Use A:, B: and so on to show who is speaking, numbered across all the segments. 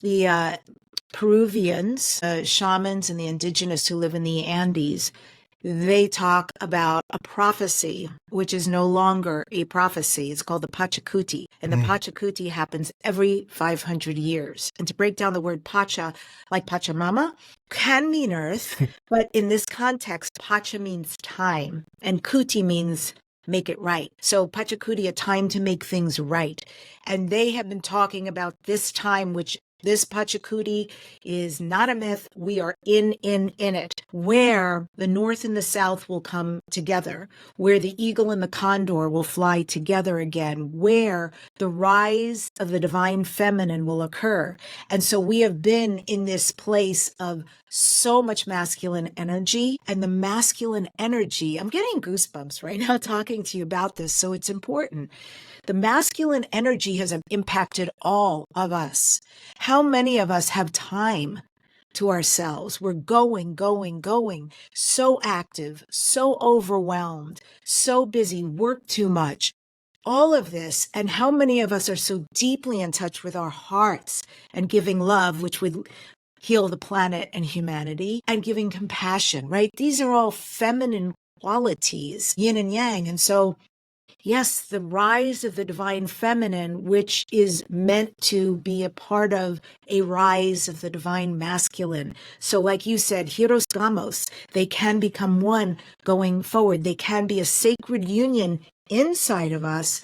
A: the Peruvians, shamans and the indigenous who live in the Andes, they talk about a prophecy, which is no longer a prophecy. It's called the Pachakuti. And the Pachakuti happens every 500 years. And to break down the word Pacha, like Pachamama, can mean earth, but in this context, Pacha means time, and Kuti means make it right. So Pachakuti, a time to make things right. And they have been talking about this time, which this Pachakuti is not a myth. We are in it, where the North and the South will come together, where the eagle and the condor will fly together again, where the rise of the divine feminine will occur. And so we have been in this place of so much masculine energy, and the masculine energy, I'm getting goosebumps right now talking to you about this, so it's important. The masculine energy has impacted all of us. How many of us have time to ourselves? We're going, so active, so overwhelmed, so busy, work too much. All of this, and how many of us are so deeply in touch with our hearts and giving love, which would heal the planet and humanity, and giving compassion, right? These are all feminine qualities, yin and yang. And so yes, the rise of the divine feminine, which is meant to be a part of a rise of the divine masculine. So like you said, Hieros Gamos, they can become one going forward. They can be a sacred union inside of us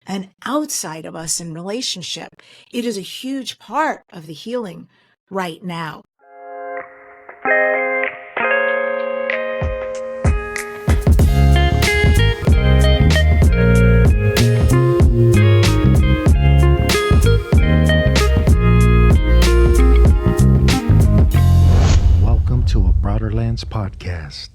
A: and outside of us in relationship. It is a huge part of the healing right now.
B: Broaderlands Podcast.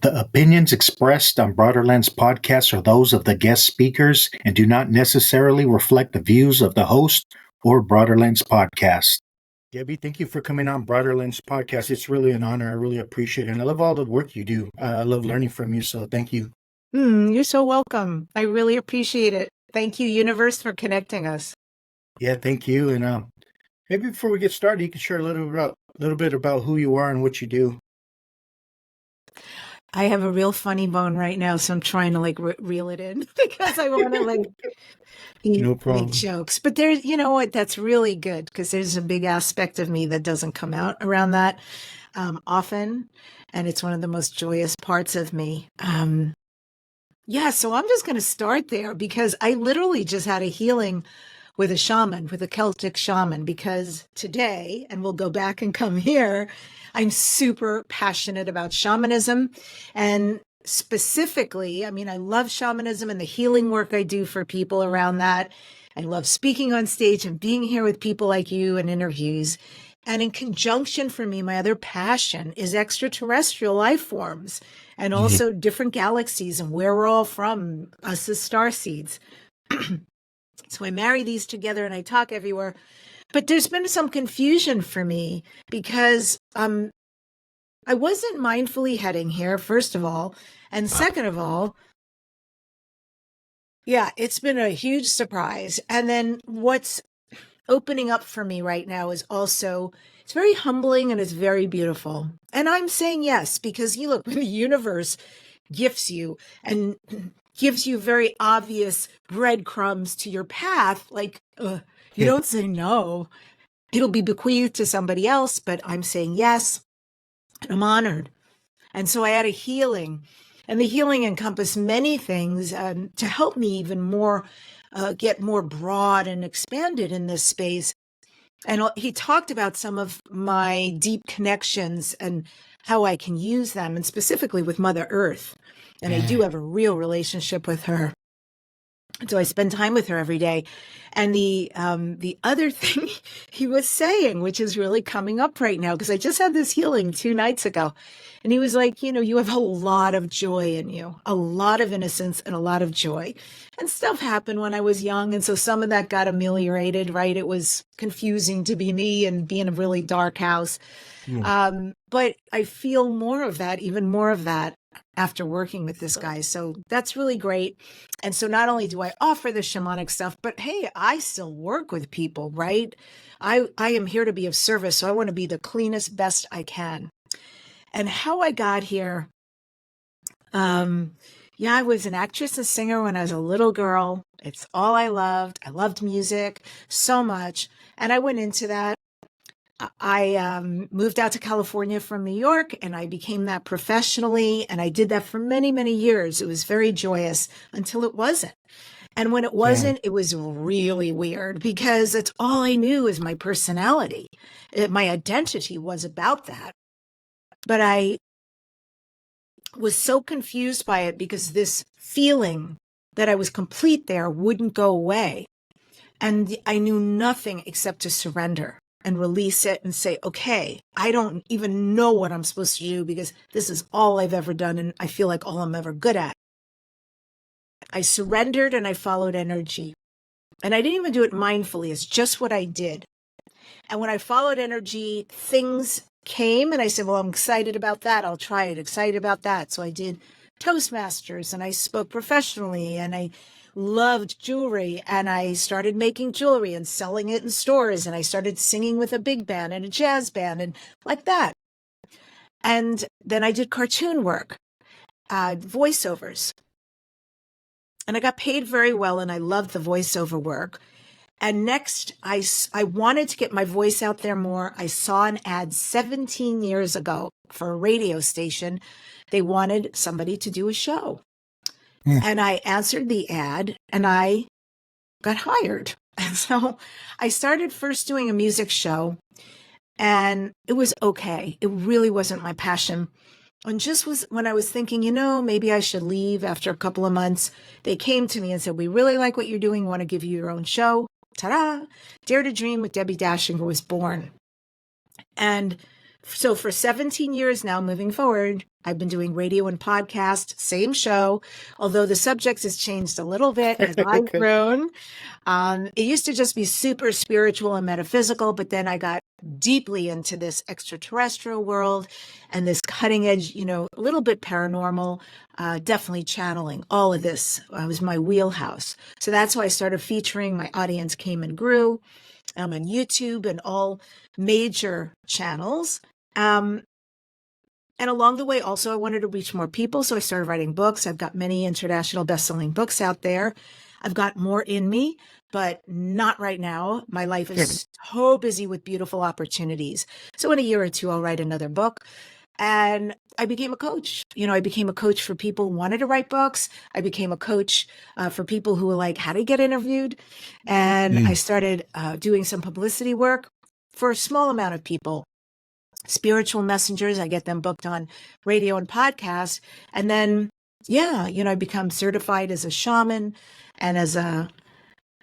C: The opinions expressed on Broaderlands Podcast are those of the guest speakers and do not necessarily reflect the views of the host or Broaderlands Podcast. Debbi, thank you for coming on Broaderlands Podcast. It's really an honor. I really appreciate it. And I love all the work you do. I love learning from you, so thank you.
A: You're so welcome. I really appreciate it. Thank you, universe, for connecting us.
C: Yeah, thank you. And maybe before we get started, you can share a little bit about who you are and what you do.
A: I have a real funny bone right now, so I'm trying to reel it in because I want to
C: No problem.
A: make jokes. But there's, you know what, that's really good because there's a big aspect of me that doesn't come out around that often. And it's one of the most joyous parts of me. Yeah, so I'm just going to start there because I literally just had a healing with a shaman, with a Celtic shaman, because today, and we'll go back and come here, I'm super passionate about shamanism. And specifically, I mean, I love shamanism and the healing work I do for people around that. I love speaking on stage and being here with people like you and interviews. And in conjunction for me, my other passion is extraterrestrial life forms and also different galaxies and where we're all from, us as starseeds. So I marry these together and I talk everywhere. But there's been some confusion for me because I wasn't mindfully heading here, first of all. And second of all, yeah, it's been a huge surprise. And then what's opening up for me right now is also, it's very humbling and it's very beautiful. And I'm saying yes, because you look, when the universe gifts you and gives you very obvious breadcrumbs to your path, you don't say no. It'll be bequeathed to somebody else, but I'm saying yes, and I'm honored. And so I had a healing, and the healing encompassed many things to help me even more get more broad and expanded in this space. And he talked about some of my deep connections and how I can use them, and specifically with Mother Earth. And I do have a real relationship with her. So I spend time with her every day. And the other thing he was saying, which is really coming up right now, because I just had this healing 2 nights ago. And he was like, you have a lot of joy in you, a lot of innocence and a lot of joy. And stuff happened when I was young. And so some of that got ameliorated, right? It was confusing to be me and be in a really dark house. But I feel more of that, even more of that after working with this guy. So that's really great. And so not only do I offer the shamanic stuff, but hey, I still work with people, right? I am here to be of service. So I want to be the cleanest, best I can. And how I got here, yeah, I was an actress and singer when I was a little girl. It's all I loved. I loved music so much. And I went into that. I moved out to California from New York, and I became that professionally. And I did that for many, many years. It was very joyous until it wasn't. And when it wasn't, it was really weird because it's all I knew is my personality. My identity was about that. But I was so confused by it because this feeling that I was complete there wouldn't go away. And I knew nothing except to surrender and release it and say, okay, I don't even know what I'm supposed to do because this is all I've ever done. And I feel like all I'm ever good at. I surrendered and I followed energy. And I didn't even do it mindfully. It's just what I did. And when I followed energy, things came and I said, well, I'm excited about that. I'll try it. Excited about that. So I did Toastmasters and I spoke professionally and I loved jewelry and I started making jewelry and selling it in stores. And I started singing with a big band and a jazz band and like that. And then I did cartoon work, voiceovers. And I got paid very well and I loved the voiceover work. And next, I wanted to get my voice out there more. I saw an ad 17 years ago for a radio station. They wanted somebody to do a show. And I answered the ad and I got hired. And so I started first doing a music show and it was okay. It really wasn't my passion. And just was when I was thinking, maybe I should leave after a couple of months, they came to me and said, we really like what you're doing. We want to give you your own show. Ta-da! Dare to Dream with Debbi Dachinger was born. And so for 17 years now, moving forward, I've been doing radio and podcast, same show, although the subject has changed a little bit as I've grown. It used to just be super spiritual and metaphysical, but then I got deeply into this extraterrestrial world and this cutting edge, a little bit paranormal, definitely channeling. All of this was my wheelhouse. So that's why I started featuring. My audience came and grew. I'm on YouTube and all major channels. And along the way, also, I wanted to reach more people. So I started writing books. I've got many international best-selling books out there. I've got more in me, but not right now. My life is so busy with beautiful opportunities. So in a year or two, I'll write another book. And I became a coach. I became a coach for people who wanted to write books. I became a coach for people who were like, how to get interviewed. And I started doing some publicity work for a small amount of people. Spiritual messengers, I get them booked on radio and podcast. And then, I become certified as a shaman and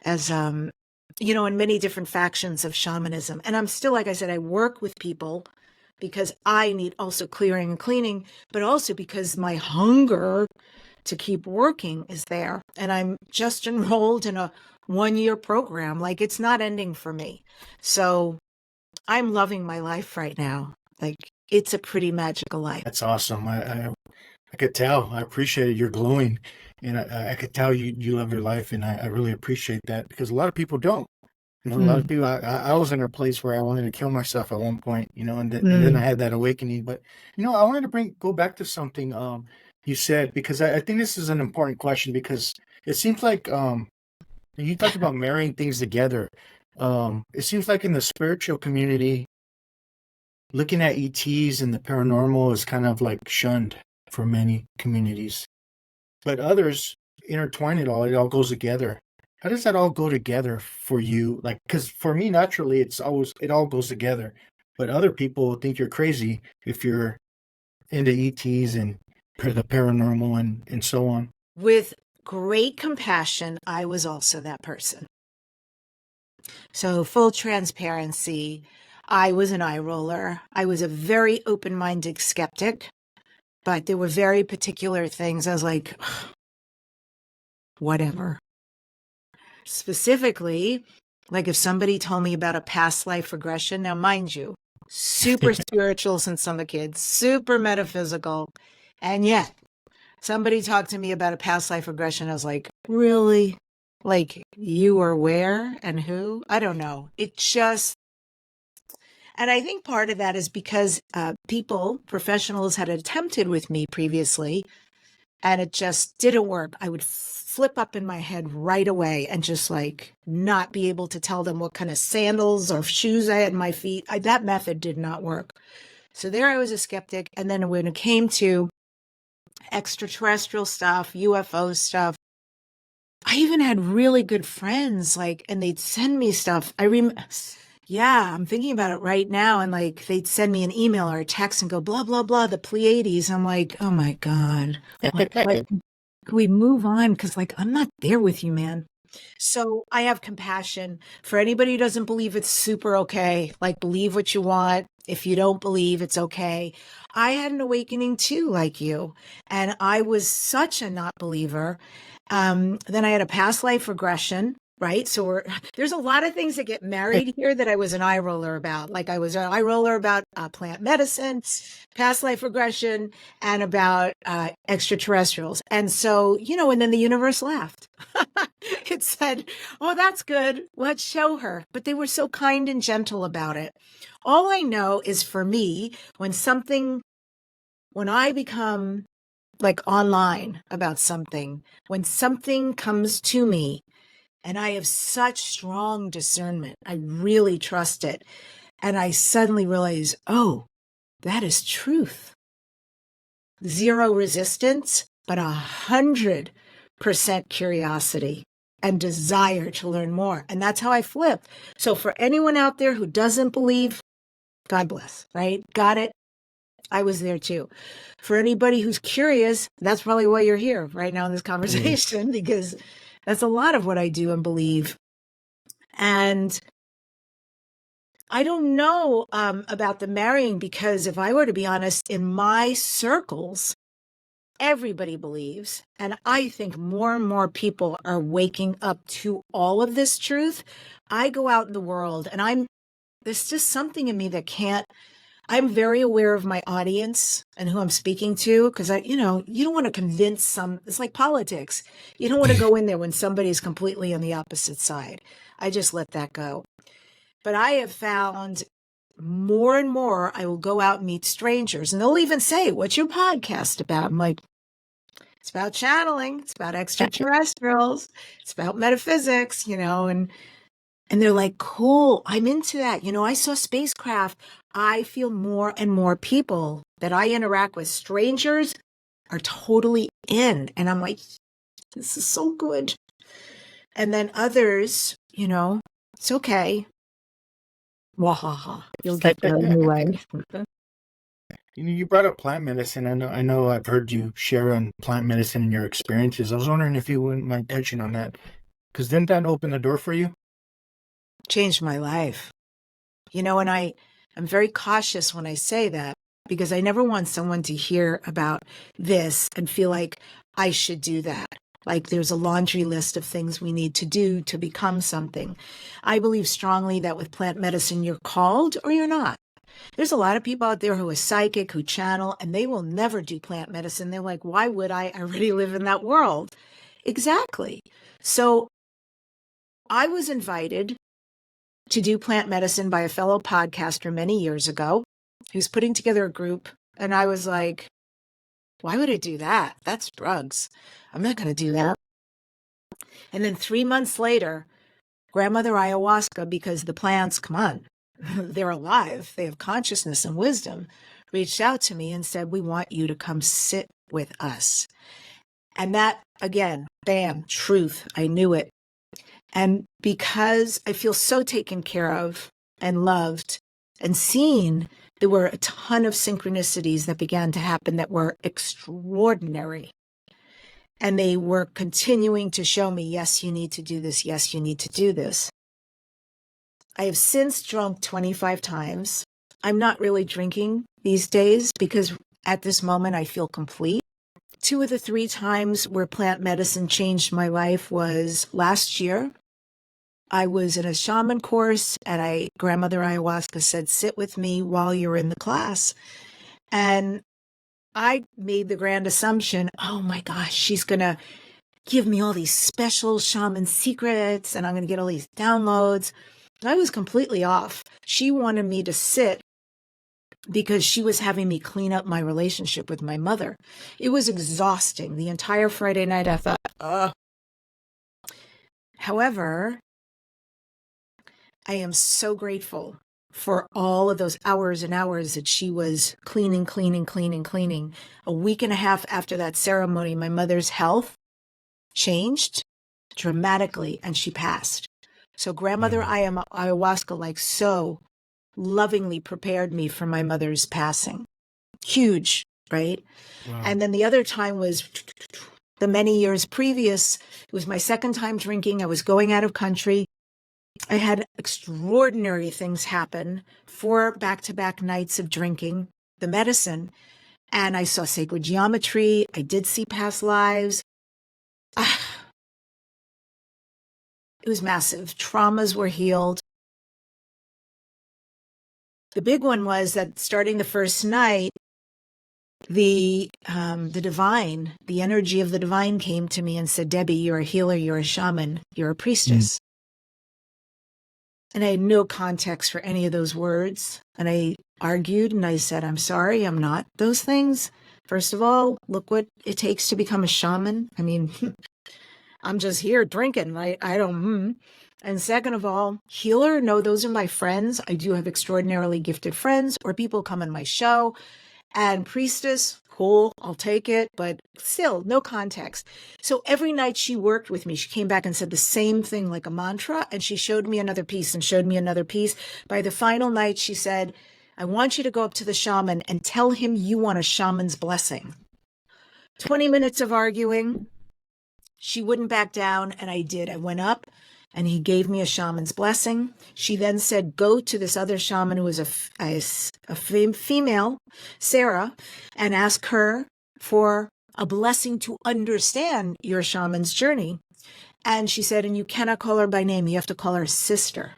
A: in many different factions of shamanism. And I'm still, like I said, I work with people because I need also clearing and cleaning, but also because my hunger to keep working is there. And I'm just enrolled in a 1-year program. Like it's not ending for me. So I'm loving my life right now. Like it's a pretty magical life.
D: That's awesome. I could tell. I appreciate it. You're glowing. And I could tell you love your life. And I really appreciate that because a lot of people don't. A lot of people, I was in a place where I wanted to kill myself at one point, and then I had that awakening. But, I wanted to go back to something you said, because I think this is an important question because it seems like you talked about marrying things together. It seems like in the spiritual community, looking at ETs and the paranormal is kind of like shunned for many communities. But others intertwine it all goes together. How does that all go together for you? Like, because for me, naturally, it all goes together. But other people think you're crazy if you're into ETs and the paranormal and so on.
A: With great compassion, I was also that person. So full transparency, I was an eye roller. I was a very open-minded skeptic, but there were very particular things. I was like, whatever. Specifically, like if somebody told me about a past life regression, now mind you, super spiritual since I'm a kid, super metaphysical, and yet Somebody talked to me about a past life regression. I was like, really? Like, you were where and who? I don't know. It just, and I think part of that is because professionals had attempted with me previously, and it just didn't work. I would flip up in my head right away and just like not be able to tell them what kind of sandals or shoes I had in my feet. That method did not work. So there I was a skeptic. And then when it came to extraterrestrial stuff, UFO stuff, I even had really good friends, like, and they'd send me stuff. Yeah, I'm thinking about it right now. And like, they'd send me an email or a text and go, blah, blah, blah, the Pleiades. I'm like, oh my God. Can we move on? Because like, I'm not there with you, man. So I have compassion for anybody who doesn't believe. It's super okay. Like, believe what you want. If you don't believe, it's okay. I had an awakening too, like you. And I was such a not believer. Then I had a past life regression, right? So there's a lot of things that get married here that I was an eye roller about. Like I was an eye roller about plant medicine, past life regression, and about extraterrestrials. And so, and then the universe laughed. It said, oh, that's good. Let's show her. But they were so kind and gentle about it. All I know is for me, when I become like online about something, when something comes to me and I have such strong discernment, I really trust it. And I suddenly realize, oh, that is truth. Zero resistance, but 100% curiosity and desire to learn more. And that's how I flip. So for anyone out there who doesn't believe, God bless, right? Got it. I was there too. For anybody who's curious, that's probably why you're here right now in this conversation, because that's a lot of what I do and believe. And I don't know about the marrying, because if I were to be honest, in my circles, everybody believes. And I think more and more people are waking up to all of this truth. I go out in the world and there's just something in me that I'm very aware of my audience and who I'm speaking to, because you don't want to convince it's like politics. You don't want to go in there when somebody's completely on the opposite side. I just let that go. But I have found more and more, I will go out and meet strangers, and they'll even say, what's your podcast about? I'm like, it's about channeling. It's about extraterrestrials. It's about metaphysics, and they're like, cool, I'm into that. I saw spacecraft. I feel more and more people that I interact with, strangers, are totally in. And I'm like, this is so good. And then others, it's okay. Wahaha. You'll get there anyway.
D: You brought up plant medicine. I know I've heard you share on plant medicine and your experiences. I was wondering if you wouldn't mind touching on that, because didn't that open the door for you?
A: Changed my life. And I'm very cautious when I say that, because I never want someone to hear about this and feel like I should do that. Like there's a laundry list of things we need to do to become something. I believe strongly that with plant medicine, you're called or you're not. There's a lot of people out there who are psychic, who channel, and they will never do plant medicine. They're like, why would I? I already live in that world. Exactly. So I was invited to do plant medicine by a fellow podcaster many years ago who's putting together a group. And I was like, why would I do that? That's drugs. I'm not going to do that. And then 3 months later, grandmother ayahuasca, because the plants, come on, they're alive. They have consciousness and wisdom, reached out to me and said, we want you to come sit with us. And that, again, bam, truth. I knew it. And because I feel so taken care of and loved and seen, there were a ton of synchronicities that began to happen that were extraordinary. And they were continuing to show me, yes, you need to do this. Yes, you need to do this. I have since drunk 25 times. I'm not really drinking these days because at this moment I feel complete. 2 of the 3 times where plant medicine changed my life was last year. I was in a shaman course and grandmother ayahuasca said, sit with me while you're in the class. And I made the grand assumption, oh my gosh, she's going to give me all these special shaman secrets and I'm going to get all these downloads. I was completely off. She wanted me to sit because she was having me clean up my relationship with my mother. It was exhausting. The entire Friday night, I thought, ugh. However, I am so grateful for all of those hours and hours that she was cleaning. A week and a half after that ceremony, my mother's health changed dramatically and she passed. So grandmother ayahuasca like so lovingly prepared me for my mother's passing. Huge, right?
D: Wow.
A: And then the other time was the many years previous. It was my second time drinking. I was going out of country. I had extraordinary things happen, 4 back-to-back nights of drinking the medicine. And I saw sacred geometry. I did see past lives. It was massive. Traumas were healed. The big one was that starting the first night, the divine, the energy of the divine came to me and said, Debbie, you're a healer, you're a shaman, you're a priestess. And I had no context for any of those words. And I argued and I said, I'm sorry, I'm not those things. First of all, look what it takes to become a shaman. I mean, I'm just here drinking. I don't. And second of all, healer, no, those are my friends. I do have extraordinarily gifted friends or people come on my show. And priestess, cool, I'll take it, but still no context. So every night she worked with me, she came back and said the same thing like a mantra, and she showed me another piece and showed me another piece. By the final night, she said, I want you to go up to the shaman and tell him you want a shaman's blessing. 20 minutes of arguing. She wouldn't back down, and I did. I went up, and he gave me a shaman's blessing. She then said, go to this other shaman who was a female, Sarah, and ask her for a blessing to understand your shaman's journey. And she said, and you cannot call her by name. You have to call her sister.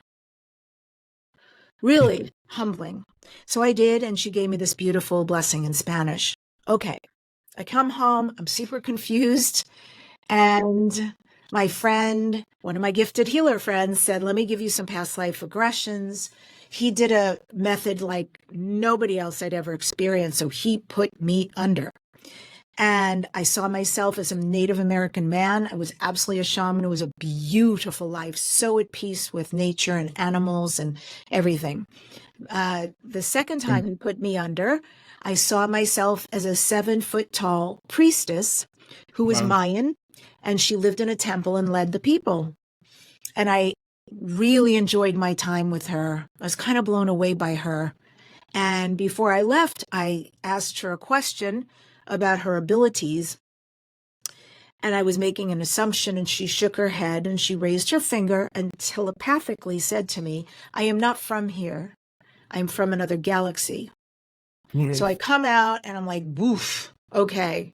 A: Really humbling. So I did, and she gave me this beautiful blessing in Spanish. Okay, I come home. I'm super confused. And my friend, one of my gifted healer friends, said, let me give you some past life regressions. He did a method like nobody else I'd ever experienced. So he put me under. And I saw myself as a Native American man. I was absolutely a shaman. It was a beautiful life, so at peace with nature and animals and everything. The second time he put me under, I saw myself as a 7-foot tall priestess who was Mayan. And she lived in a temple and led the people. And I really enjoyed my time with her. I was kind of blown away by her. And before I left, I asked her a question about her abilities. And I was making an assumption, and she shook her head and she raised her finger and telepathically said to me, I am not from here. I'm from another galaxy. So I come out and I'm like, woof, okay.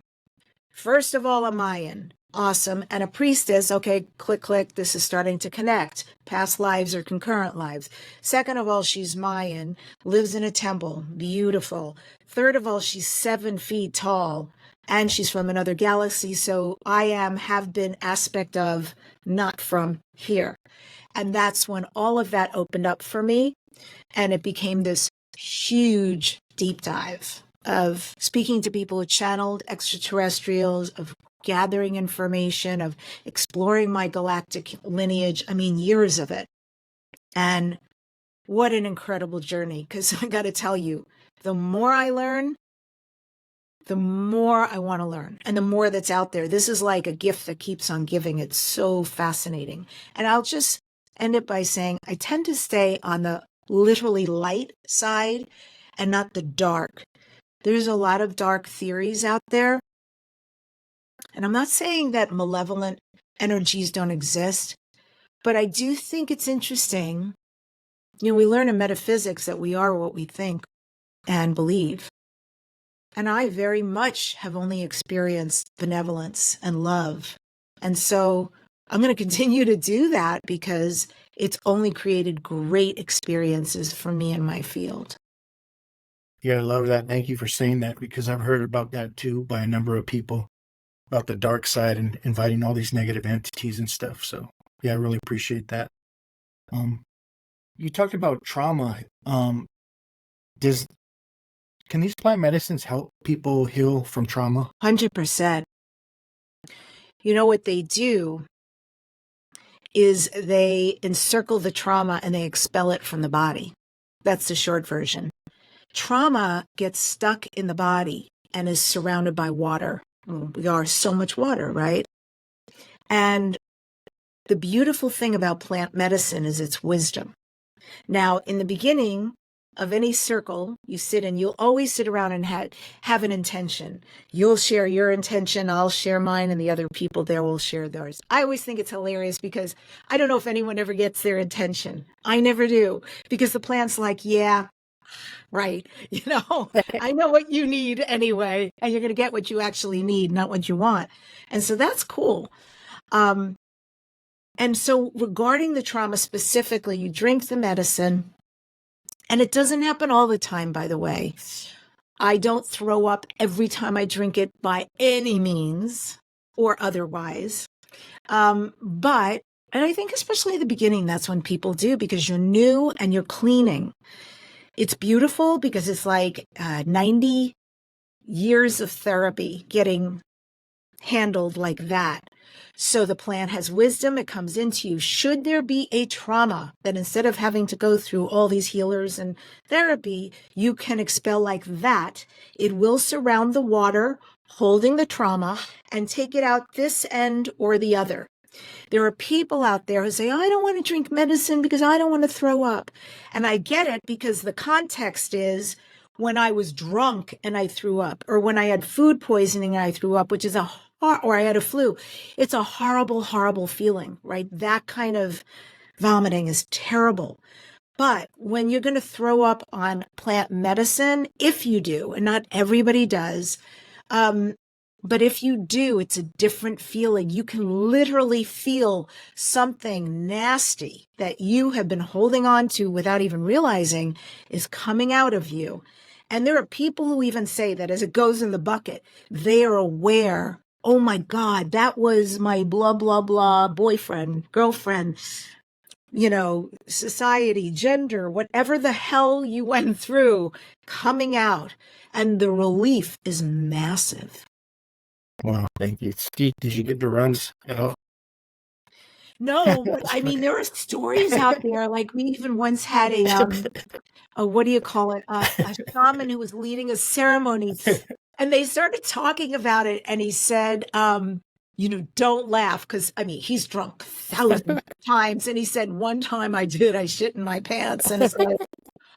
A: First of all, a Mayan. Awesome. And a priestess, okay, click, click, this is starting to connect. Past lives or concurrent lives. Second of all, she's Mayan, lives in a temple, beautiful. Third of all, she's 7 feet tall, and she's from another galaxy, so have been aspect of not from here. And that's when all of that opened up for me, and it became this huge deep dive of speaking to people who channeled extraterrestrials, of gathering information, of exploring my galactic lineage. I mean, years of it. And what an incredible journey. Because I got to tell you, the more I learn, the more I want to learn. And the more that's out there. This is like a gift that keeps on giving. It's so fascinating. And I'll just end it by saying I tend to stay on the literally light side and not the dark. There's a lot of dark theories out there. And I'm not saying that malevolent energies don't exist, but I do think it's interesting. You know, we learn in metaphysics that we are what we think and believe. And I very much have only experienced benevolence and love. And so I'm going to continue to do that because it's only created great experiences for me in my field.
D: Yeah, I love that. Thank you for saying that, because I've heard about that too by a number of people, about the dark side and inviting all these negative entities and stuff. So yeah, I really appreciate that. You talked about trauma. Does Can these plant medicines help people heal from trauma?
A: 100%. You know what they do is they encircle the trauma and they expel it from the body. That's the short version. Trauma gets stuck in the body and is surrounded by water. We are so much water, right? And the beautiful thing about plant medicine is its wisdom. Now, in the beginning of any circle you sit in, you'll always sit around and have an intention. You'll share your intention, I'll share mine, and the other people there will share theirs. I always think it's hilarious because I don't know if anyone ever gets their intention. I never do, because the plant's like, yeah, right. I know what you need anyway, and you're going to get what you actually need, not what you want. And so that's cool. And so regarding the trauma specifically, you drink the medicine, and it doesn't happen all the time, by the way. I don't throw up every time I drink it by any means or otherwise. But I think especially at the beginning, that's when people do, because you're new and you're cleaning. It's beautiful because it's like 90 years of therapy getting handled like that. So the plant has wisdom. It comes into you. Should there be a trauma, that instead of having to go through all these healers and therapy, you can expel like that. It will surround the water, holding the trauma, and take it out this end or the other. There are people out there who say, I don't want to drink medicine because I don't want to throw up. And I get it, because the context is when I was drunk and I threw up, or when I had food poisoning and I threw up, which is or I had a flu. It's a horrible, horrible feeling, right? That kind of vomiting is terrible. But when you're going to throw up on plant medicine, if you do, and not everybody does, but if you do, it's a different feeling. You can literally feel something nasty that you have been holding on to without even realizing is coming out of you. And there are people who even say that as it goes in the bucket, they are aware, oh my God, that was my blah, blah, blah boyfriend, girlfriend, society, gender, whatever the hell you went through, coming out. And the relief is massive.
D: Wow, thank you. Steve, did you get the runs at all?
A: No, but I mean, there are stories out there. Like, we even once had what do you call it? A shaman who was leading a ceremony, and they started talking about it. And he said, don't laugh, because he's drunk thousands of times. And he said, one time I shit in my pants. And it's like,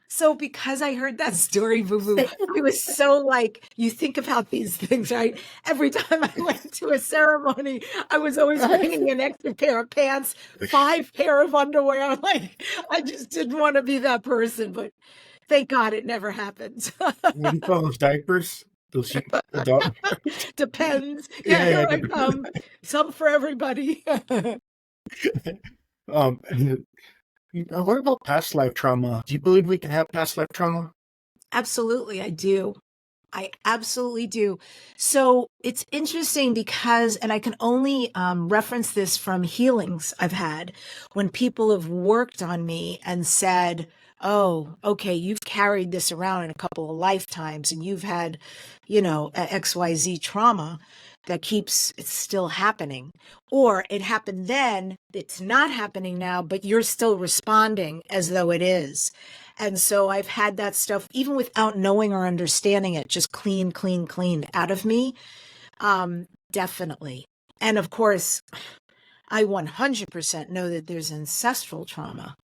A: so because I heard that story, Boo Boo, I was so like, you think about these things, right? Every time I went to a ceremony, I was always bringing an extra pair of pants, 5 pair of underwear. Like, I just didn't want to be that person, but thank God it never happened.
D: What do you call those diapers? Those adult?
A: Depends. Yeah, here I come. Some for everybody.
D: What about past life trauma? Do you believe we can have past life trauma?
A: Absolutely, I do. I absolutely do. So it's interesting because, and I can only reference this from healings I've had, when people have worked on me and said, oh, okay, you've carried this around in a couple of lifetimes and you've had, XYZ trauma that keeps it still happening. Or it happened then, it's not happening now, but you're still responding as though it is. And so I've had that stuff, even without knowing or understanding it, just cleaned out of me. Definitely. And of course, I 100% know that there's ancestral trauma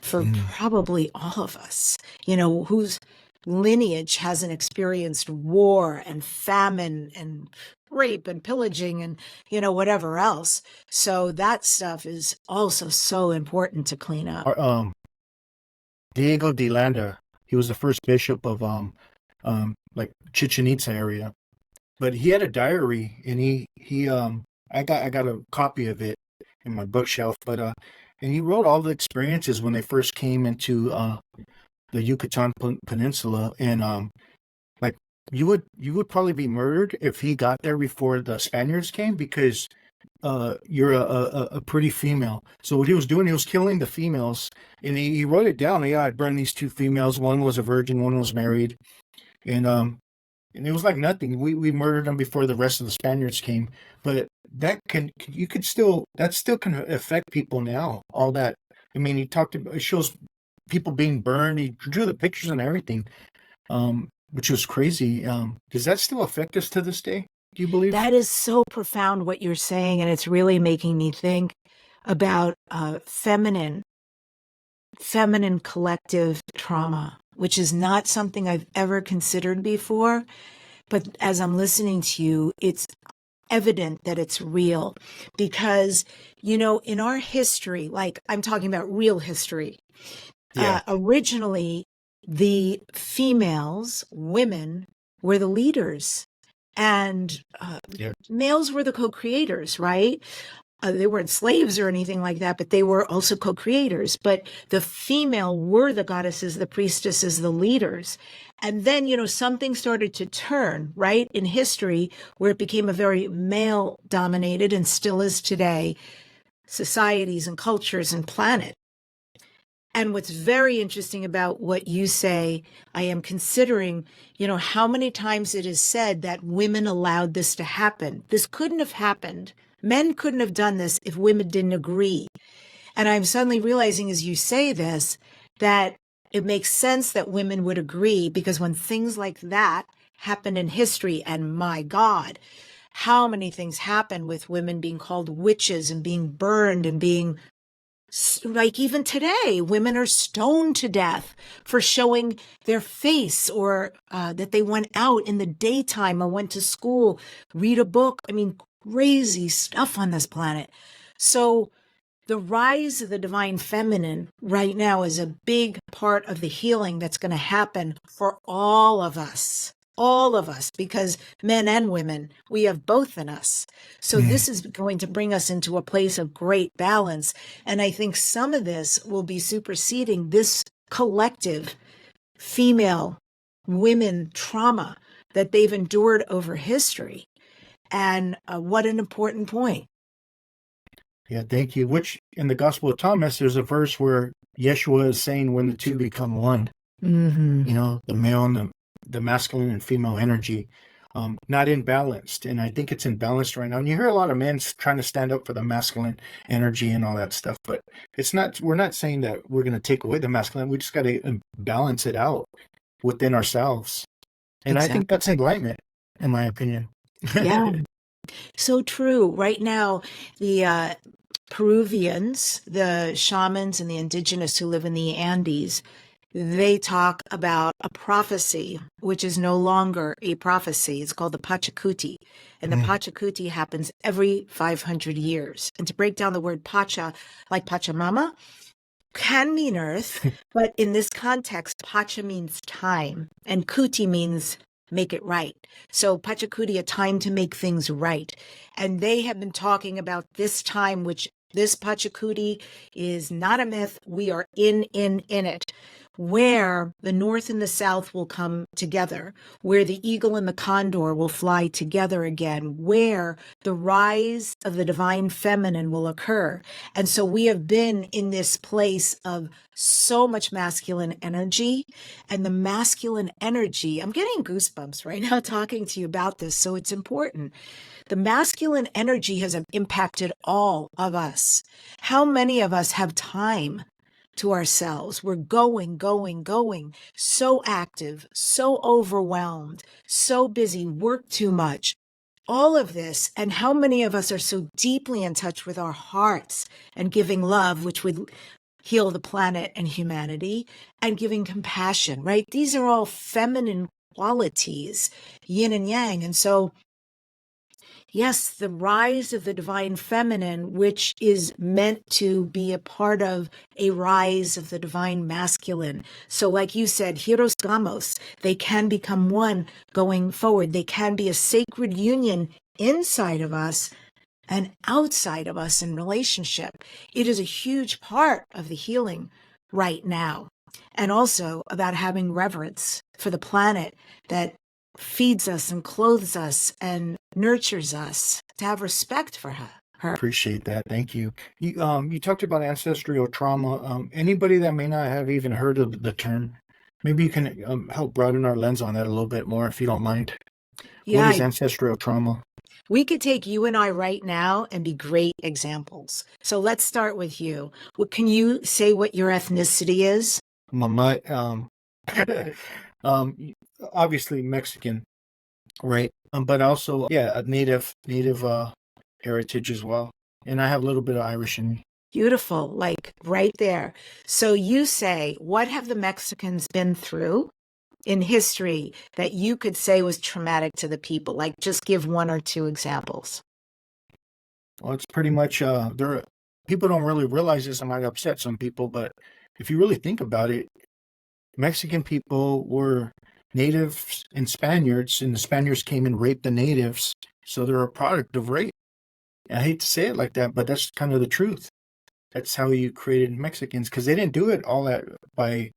A: for probably all of us, whose lineage hasn't experienced war and famine and rape and pillaging and, whatever else. So that stuff is also so important to clean up.
D: Diego de Landa, he was the first bishop of like Chichen Itza area, but he had a diary, and I got a copy of it in my bookshelf, but and he wrote all the experiences when they first came into the Yucatan Peninsula, and like you would probably be murdered if he got there before the Spaniards came, because you're a pretty female. So what he was doing, he was killing the females, and he wrote it down. Yeah, I'd burned these two females. One was a virgin, one was married, and it was like nothing. We murdered them before the rest of the Spaniards came. But that still can affect people now. All that. I mean, it shows people being burned. He drew the pictures and everything, which was crazy. Does that still affect us to this day? Do you believe?
A: That is so profound what you're saying, and it's really making me think about feminine collective trauma, which is not something I've ever considered before. But as I'm listening to you, it's evident that it's real, because, in our history, like I'm talking about real history, originally the women were the leaders, and males were the co-creators, right? They weren't slaves or anything like that, but they were also co-creators. But the female were the goddesses, the priestesses, the leaders. And then, something started to turn, right, in history, where it became a very male-dominated, and still is today, societies and cultures and planet. And what's very interesting about what you say, I am considering, how many times it is said that women allowed this to happen. This couldn't have happened. Men couldn't have done this if women didn't agree. And I'm suddenly realizing as you say this, that it makes sense that women would agree, because when things like that happen in history, and my God, how many things happen with women being called witches and being burned and being, like, even today, women are stoned to death for showing their face, or that they went out in the daytime or went to school, read a book. I mean, crazy stuff on this planet. So the rise of the divine feminine right now is a big part of the healing that's going to happen for all of us, because men and women, we have both in us. So this is going to bring us into a place of great balance. And I think some of this will be superseding this collective female women trauma that they've endured over history. And what an important point.
D: Yeah, thank you. Which in the Gospel of Thomas, there's a verse where Yeshua is saying, when the two become one, the male and the masculine and female energy, not imbalanced. And I think it's imbalanced right now. And you hear a lot of men trying to stand up for the masculine energy and all that stuff, but we're not saying that we're going to take away the masculine. We just got to balance it out within ourselves. And I think that's enlightenment, in my opinion.
A: Yeah. So true. Right now, the Peruvians, the shamans and the indigenous who live in the Andes, they talk about a prophecy, which is no longer a prophecy. It's called the Pachakuti. And the Pachakuti happens every 500 years. And to break down the word Pacha, like Pachamama, can mean earth, but in this context, Pacha means time, and Kuti means make it right. So Pachakuti, a time to make things right. And they have been talking about this time, which this Pachakuti is not a myth. We are in it, where the North and the South will come together, where the eagle and the condor will fly together again, where the rise of the divine feminine will occur. And so we have been in this place of so much masculine energy, and the masculine energy, I'm getting goosebumps right now talking to you about this, so it's important. The masculine energy has impacted all of us. How many of us have time to ourselves? We're going, so active, so overwhelmed, so busy, work too much, all of this. And how many of us are so deeply in touch with our hearts and giving love, which would heal the planet and humanity, and giving compassion, right? These are all feminine qualities, yin and yang. And so, yes, the rise of the divine feminine, which is meant to be a part of a rise of the divine masculine. So like you said, Hieros Gamos, they can become one going forward. They can be a sacred union inside of us and outside of us in relationship. It is a huge part of the healing right now. and also about having reverence for the planet that feeds us and clothes us and nurtures us, to have respect for her.
D: Appreciate that. Thank you. You talked about ancestral trauma. Anybody that may not have even heard of the term, maybe you can help broaden our lens on that a little bit more, if you don't mind.
A: Yeah,
D: What is ancestral trauma?
A: we could take you and I right now and be great examples. So let's start with you. Can you say what your ethnicity is?
D: My obviously Mexican, right? But also, yeah, a native heritage as well. And I have a little bit of Irish in me.
A: Beautiful, like right there. So you say, what have the Mexicans been through in history that you could say was traumatic to the people? Like, just give one or two examples.
D: Well, it's pretty much people don't really realize this. I might upset some people, but if you really think about it, Mexican people were natives and Spaniards, and the Spaniards came and raped the natives, so they're a product of rape. I hate to say it like that, but that's kind of the truth. That's how you created Mexicans, because they didn't do it all that by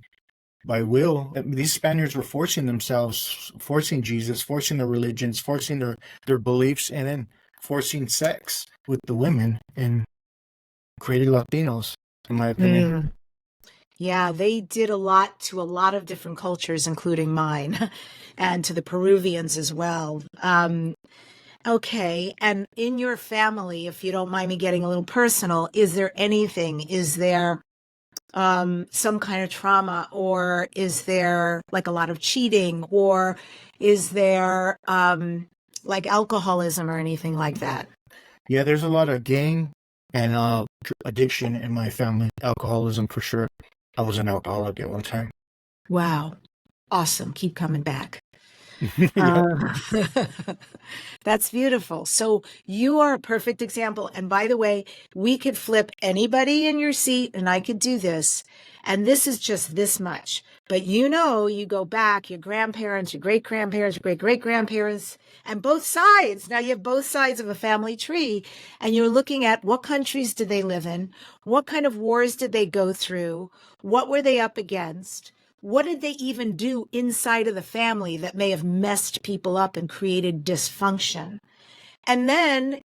D: will. These Spaniards were forcing themselves, forcing Jesus, forcing their religions, forcing their beliefs, and then forcing sex with the women, and created Latinos, in my opinion.
A: Yeah, they did a lot to a lot of different cultures, including mine, and to the Peruvians as well. Okay, and in your family, if you don't mind me getting a little personal, is there anything? Is there some kind of trauma, or is there like a lot of cheating, or is there like alcoholism or anything like that?
D: Yeah, there's a lot of gang and addiction in my family. Alcoholism for sure. I was an alcoholic at one time.
A: Wow, awesome. Keep coming back.
D: Yeah.
A: That's beautiful. So you are a perfect example. And by the way, we could flip anybody in your seat and I could do this. And this is just this much. But you know, you go back, your grandparents, your great-grandparents, your great-great-grandparents, and both sides. Now you have both sides of a family tree, and you're looking at what countries did they live in? What kind of wars did they go through? What were they up against? What did they even do inside of the family that may have messed people up and created dysfunction? And then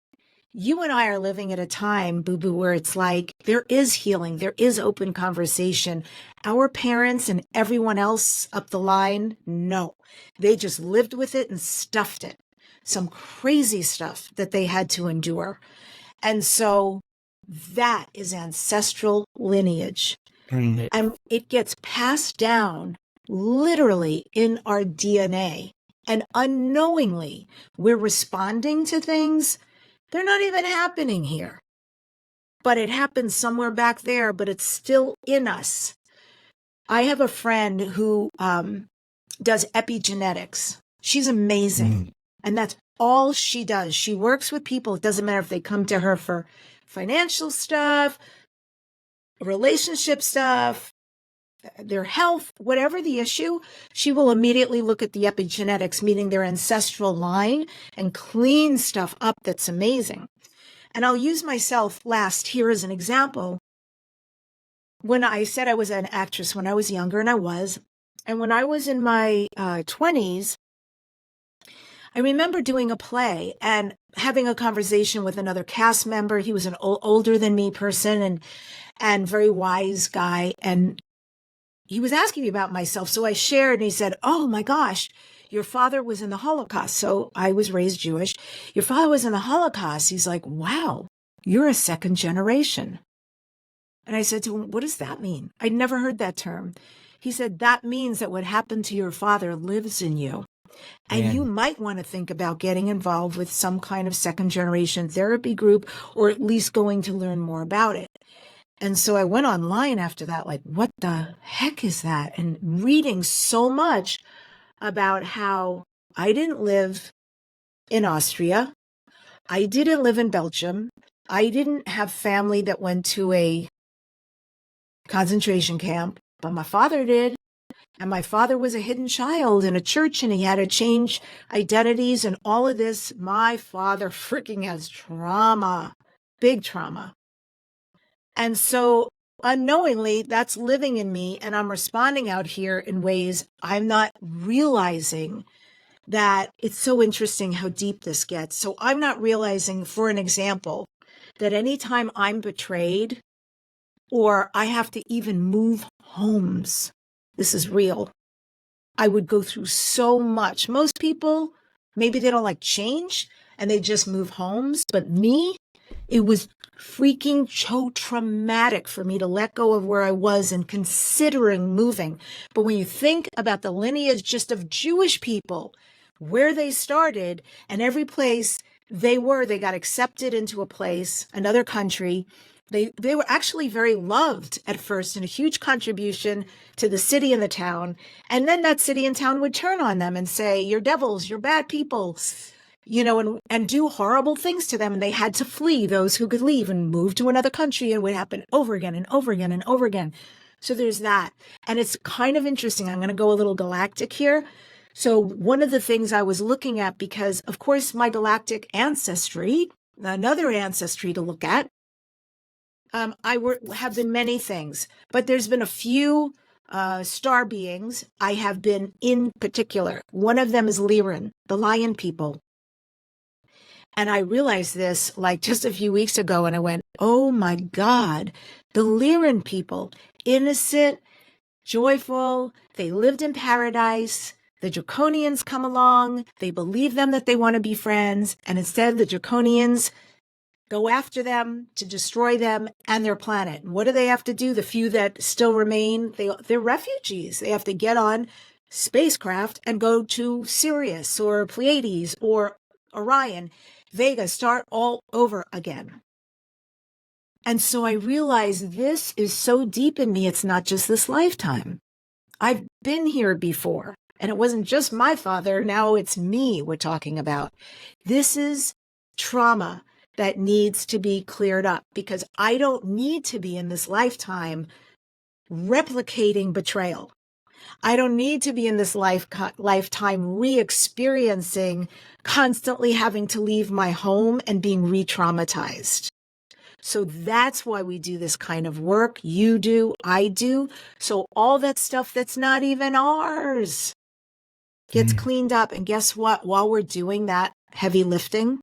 A: you and I are living at a time, Boo Boo, where it's like there is healing, there is open conversation. Our parents and everyone else up the line, no, they just lived with it and stuffed it. Some crazy stuff that they had to endure. And so that is ancestral lineage. And it gets passed down literally in our DNA. And unknowingly, we're responding to things. They're not even happening here. But it happens somewhere back there, but it's still in us. I have a friend who does epigenetics. She's amazing. And that's all she does. She works with people. It doesn't matter if they come to her for financial stuff, relationship stuff, their health, whatever the issue, she will immediately look at the epigenetics, meaning their ancestral line, and clean stuff up that's amazing. And I'll use myself last here as an example. When I said I was an actress when I was younger, and I was, and when I was in my 20s, I remember doing a play and having a conversation with another cast member. He was an older than me person and very wise guy. And he was asking me about myself. So I shared and he said, oh my gosh, your father was in the Holocaust. So I was raised Jewish. Your father was in the Holocaust. He's like, wow, you're a second generation. And I said to him, what does that mean? I'd never heard that term. He said, that means that what happened to your father lives in you. And you might want to think about getting involved with some kind of second generation therapy group, or at least going to learn more about it. And so I went online after that, like, what the heck is that? And reading so much about how I didn't live in Austria. I didn't live in Belgium. I didn't have family that went to a concentration camp, but my father did. And my father was a hidden child in a church, and he had to change identities and all of this. My father freaking has trauma, big trauma. And so unknowingly, that's living in me, and I'm responding out here in ways I'm not realizing. That it's so interesting how deep this gets. So I'm not realizing, for an example, that anytime I'm betrayed or I have to even move homes, this is real. I would go through so much. Most people, maybe they don't like change and they just move homes. But me, it was freaking so traumatic for me to let go of where I was and considering moving. But when you think about the lineage just of Jewish people, where they started and every place they got accepted into a place, another country. They were actually very loved at first and a huge contribution to the city and the town. And then that city and town would turn on them and say, you're devils, you're bad people, and do horrible things to them. And they had to flee, those who could leave, and move to another country. And it would happen over again and over again and over again. So there's that. And it's kind of interesting. I'm going to go a little galactic here. So one of the things I was looking at, because of course my galactic ancestry, another ancestry to look at, have been many things, but there's been a few star beings I have been in particular. One of them is Lyra, the lion people. And I realized this like just a few weeks ago, and I went, oh my God, the Lyra people, innocent, joyful, they lived in paradise. The Draconians come along, they believe them that they want to be friends, and instead the Draconians go after them to destroy them and their planet. And what do they have to do? The few that still remain, they're refugees. They have to get on spacecraft and go to Sirius or Pleiades or Orion, Vega, start all over again. And so I realized this is so deep in me, it's not just this lifetime. I've been here before. And it wasn't just my father. Now it's me we're talking about. This is trauma that needs to be cleared up, because I don't need to be in this lifetime replicating betrayal. I don't need to be in this lifetime re-experiencing, constantly having to leave my home and being re-traumatized. So that's why we do this kind of work. You do, I do. So all that stuff that's not even ours gets cleaned up. And guess what? While we're doing that heavy lifting,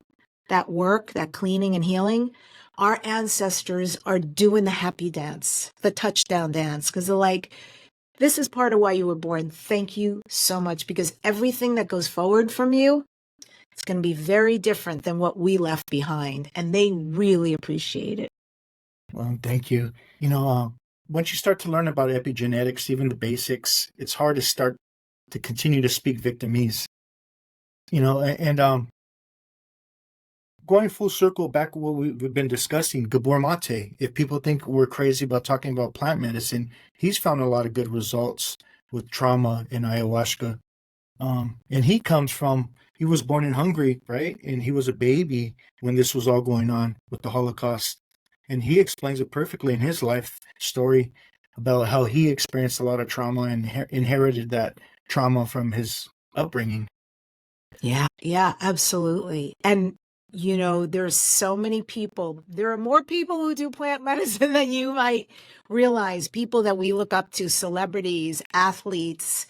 A: that work, that cleaning and healing, our ancestors are doing the happy dance, the touchdown dance, because they're like, this is part of why you were born. Thank you so much, because everything that goes forward from you, it's going to be very different than what we left behind. And they really appreciate it.
D: Well, thank you. Once you start to learn about epigenetics, even the basics, it's hard to continue to speak victimese. Going full circle back to what we've been discussing, Gabor Mate, if people think we're crazy about talking about plant medicine, he's found a lot of good results with trauma and ayahuasca. And he was born in Hungary, right? And he was a baby when this was all going on with the Holocaust. And he explains it perfectly in his life story about how he experienced a lot of trauma and inherited that trauma from his upbringing.
A: Yeah, absolutely. And there's so many people. There are more people who do plant medicine than you might realize. People that we look up to, celebrities, athletes,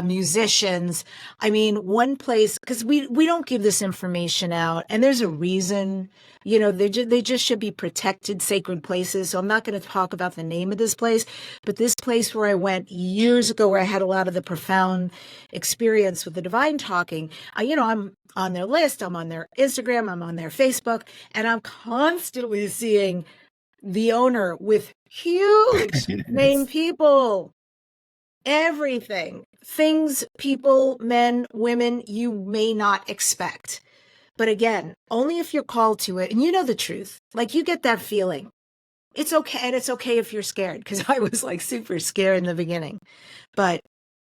A: musicians. I mean, one place, because we don't give this information out, and there's a reason. They just should be protected, sacred places. So I'm not going to talk about the name of this place, but this place where I went years ago, where I had a lot of the profound experience with the divine talking, I'm on their list, I'm on their Instagram, I'm on their Facebook, and I'm constantly seeing the owner with huge name people, everything, things, people, men, women you may not expect. But again, only if you're called to it and you know the truth. Like, you get that feeling. It's okay. And it's okay if you're scared, because I was like super scared in the beginning. But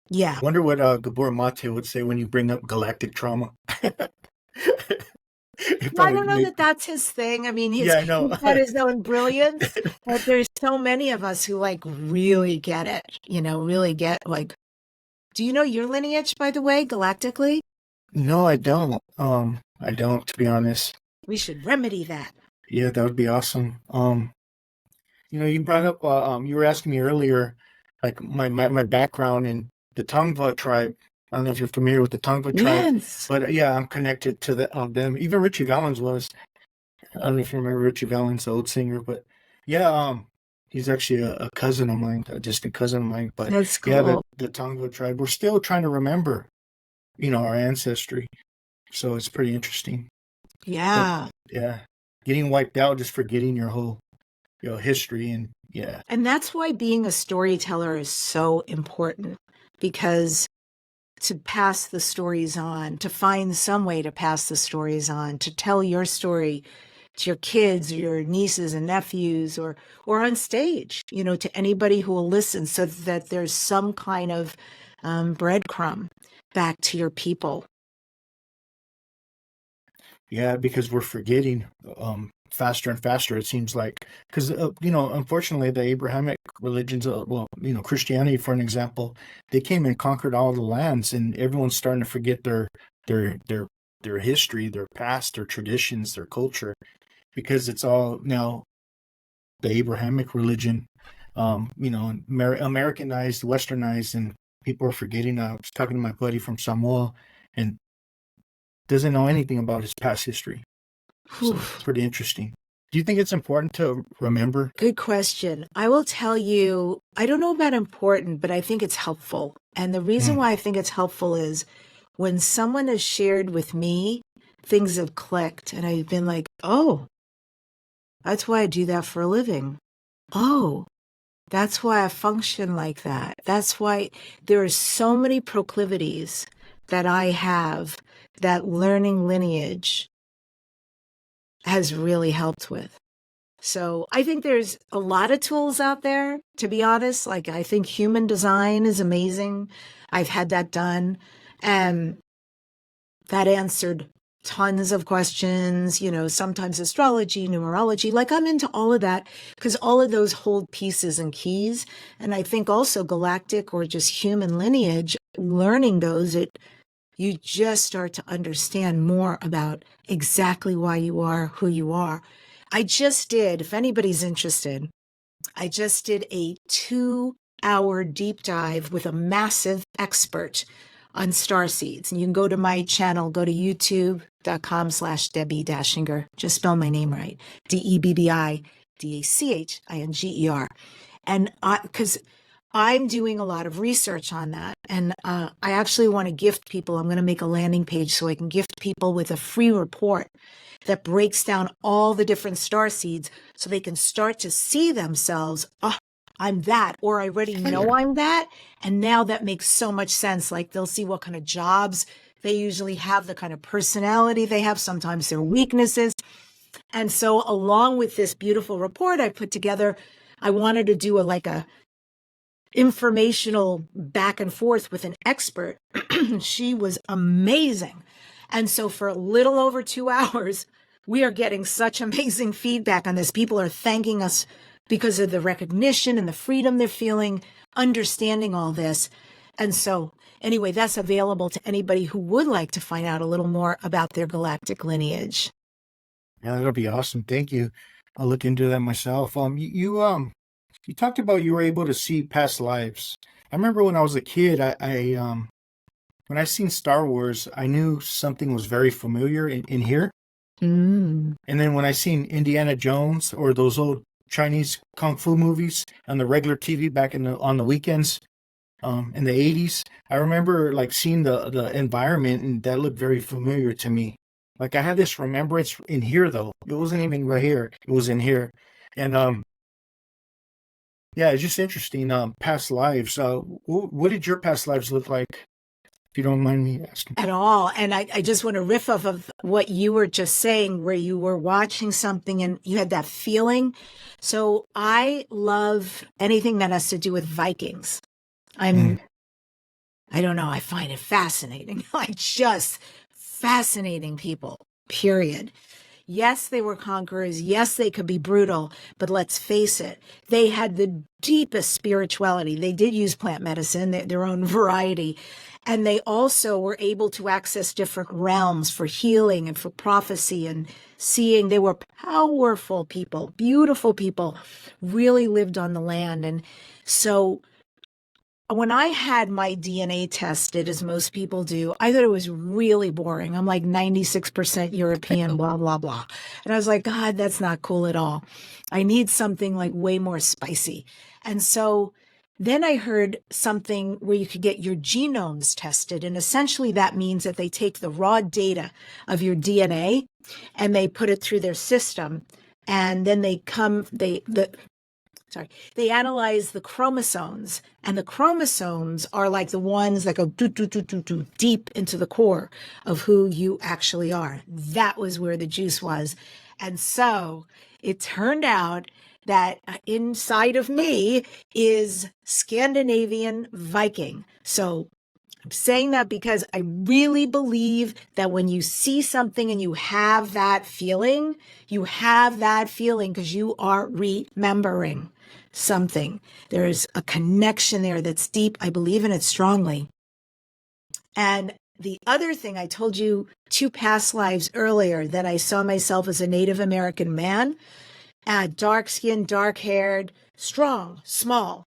A: yeah.
D: I wonder what Gabor Mate would say when you bring up galactic trauma.
A: I don't know that that's his thing. I mean, he's got his own brilliance, but there's so many of us who really get it, really get do you know your lineage, by the way, galactically?
D: No, I don't. I don't, to be honest.
A: We should remedy that.
D: Yeah, that would be awesome. You brought up, you were asking me earlier, like my background in the Tongva tribe. I don't know if you're familiar with the Tongva tribe,
A: Yes.
D: but yeah, I'm connected to them. Even Richie Valens was. I don't know if you remember Richie Valens, the old singer, but yeah, he's actually a cousin of mine, a distant cousin of mine. But
A: That's
D: yeah,
A: cool.
D: the Tongva tribe, we're still trying to remember, our ancestry. So it's pretty interesting.
A: Yeah.
D: But yeah, getting wiped out, just forgetting your whole, history, and yeah.
A: And that's why being a storyteller is so important, because to pass the stories on, to find some way to pass the stories on, to tell your story to your kids, or your nieces and nephews, or on stage, to anybody who will listen, so that there's some kind of breadcrumb back to your people.
D: Yeah, because we're forgetting faster and faster, it seems like. Because, unfortunately, the Abrahamic religions, Christianity, for an example, they came and conquered all the lands, and everyone's starting to forget their history, their past, their traditions, their culture, because it's all now the Abrahamic religion, Americanized, westernized, and people are forgetting. I was talking to my buddy from Samoa, and doesn't know anything about his past history. So it's pretty interesting. Do you think it's important to remember?
A: Good question. I will tell you, I don't know about important, but I think it's helpful. And the reason why I think it's helpful is when someone has shared with me, things have clicked, and I've been like, oh, that's why I do that for a living. Oh, that's why I function like that. That's why there are so many proclivities that I have that learning lineage has really helped with. So I think there's a lot of tools out there, to be honest. Like, I think human design is amazing. I've had that done, and that answered tons of questions, sometimes astrology, numerology. Like, I'm into all of that because all of those hold pieces and keys. And I think also galactic or just human lineage, learning those, you just start to understand more about exactly why you are who you are. I just did, if anybody's interested, I just did a 2-hour deep dive with a massive expert on starseeds. And you can go to my channel, go to youtube.com/Debbi Dachinger. Just spell my name right. DebbiDachinger. And because I'm doing a lot of research on that. And I actually want to gift people. I'm going to make a landing page so I can gift people with a free report that breaks down all the different star seeds so they can start to see themselves. Oh, I'm that, or I already know I'm that. And now that makes so much sense. Like, they'll see what kind of jobs they usually have, the kind of personality they have, sometimes their weaknesses. And so along with this beautiful report I put together, I wanted to do a informational back and forth with an expert. She was amazing. And so for a little over 2 hours, we are getting such amazing feedback on this. People are thanking us because of the recognition and the freedom they're feeling, understanding all this. And so anyway, that's available to anybody who would like to find out a little more about their galactic lineage.
D: Yeah, that'll be awesome. Thank you. I'll look into that myself. You talked about you were able to see past lives. I remember when I was a kid, when I seen Star Wars, I knew something was very familiar in here.
A: Mm.
D: And then when I seen Indiana Jones or those old Chinese kung fu movies on the regular TV back on the weekends, in the 80s, I remember like seeing the environment, and that looked very familiar to me. Like, I had this remembrance in here, though. It wasn't even right here. It was in here. And yeah, it's just interesting. Past lives. What did your past lives look like, if you don't mind me asking?
A: At all. And I just want to riff off of what you were just saying, where you were watching something and you had that feeling. So I love anything that has to do with Vikings. I don't know, I find it fascinating. Like, just fascinating people, period. Yes, they were conquerors. Yes, they could be brutal, but let's face it, they had the deepest spirituality. They did use plant medicine, their own variety. And they also were able to access different realms for healing and for prophecy and seeing. They were powerful people, beautiful people, really lived on the land. And so when I had my DNA tested, as most people do, I thought it was really boring. I'm like 96% European, blah, blah, blah. And I was like, God, that's not cool at all. I need something like way more spicy. And so then I heard something where you could get your genomes tested. And essentially that means that they take the raw data of your DNA and they put it through their system. And then they analyze the chromosomes, and the chromosomes are like the ones that go deep into the core of who you actually are. That was where the juice was. And so it turned out that inside of me is Scandinavian Viking. So I'm saying that because I really believe that when you see something and you have that feeling because you are remembering something. There's a connection there that's deep. I believe in it strongly. And the other thing, I told you 2 past lives earlier that I saw myself as a Native American man, dark-skinned, dark-haired, strong, small.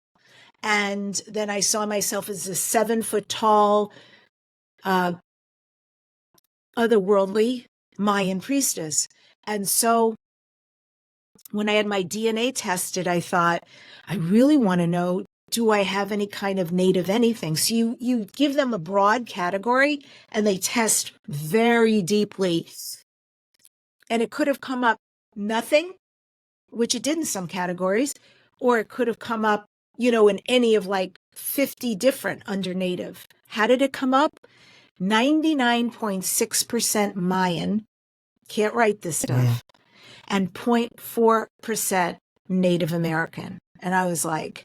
A: And then I saw myself as a 7-foot-tall, otherworldly Mayan priestess. And so when I had my DNA tested, I thought, I really want to know, do I have any kind of native anything? So you give them a broad category and they test very deeply. And it could have come up nothing, which it did in some categories, or it could have come up, in any of like 50 different under native. How did it come up? 99.6% Mayan, can't write this stuff, and 0.4% Native American. And I was like,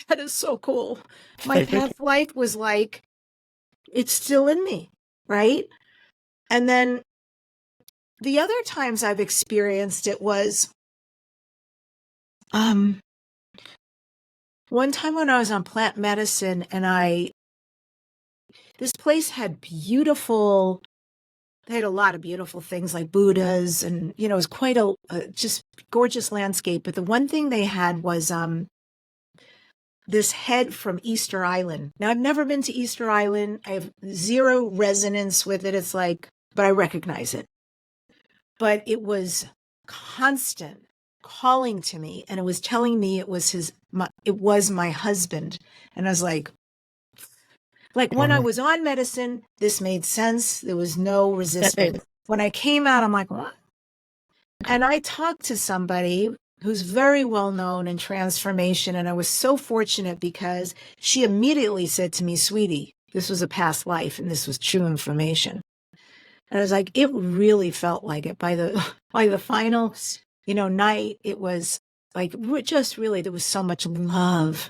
A: that is so cool. My past life was like, it's still in me, right? And then the other times I've experienced it was, one time when I was on plant medicine and this place had they had a lot of beautiful things like Buddhas and, it was quite a just gorgeous landscape. But the one thing they had was this head from Easter Island. Now, I've never been to Easter Island. I have zero resonance with it. It's like, but I recognize it. But it was constant calling to me, and it was telling me it was my husband. And I was like when I was on medicine, this made sense. There was no resistance. When I came out, I'm like, what? And I talked to somebody who's very well known in transformation. And I was so fortunate because she immediately said to me, sweetie, this was a past life and this was true information. And I was like, it really felt like it by the final, night. It was like, just really, there was so much love.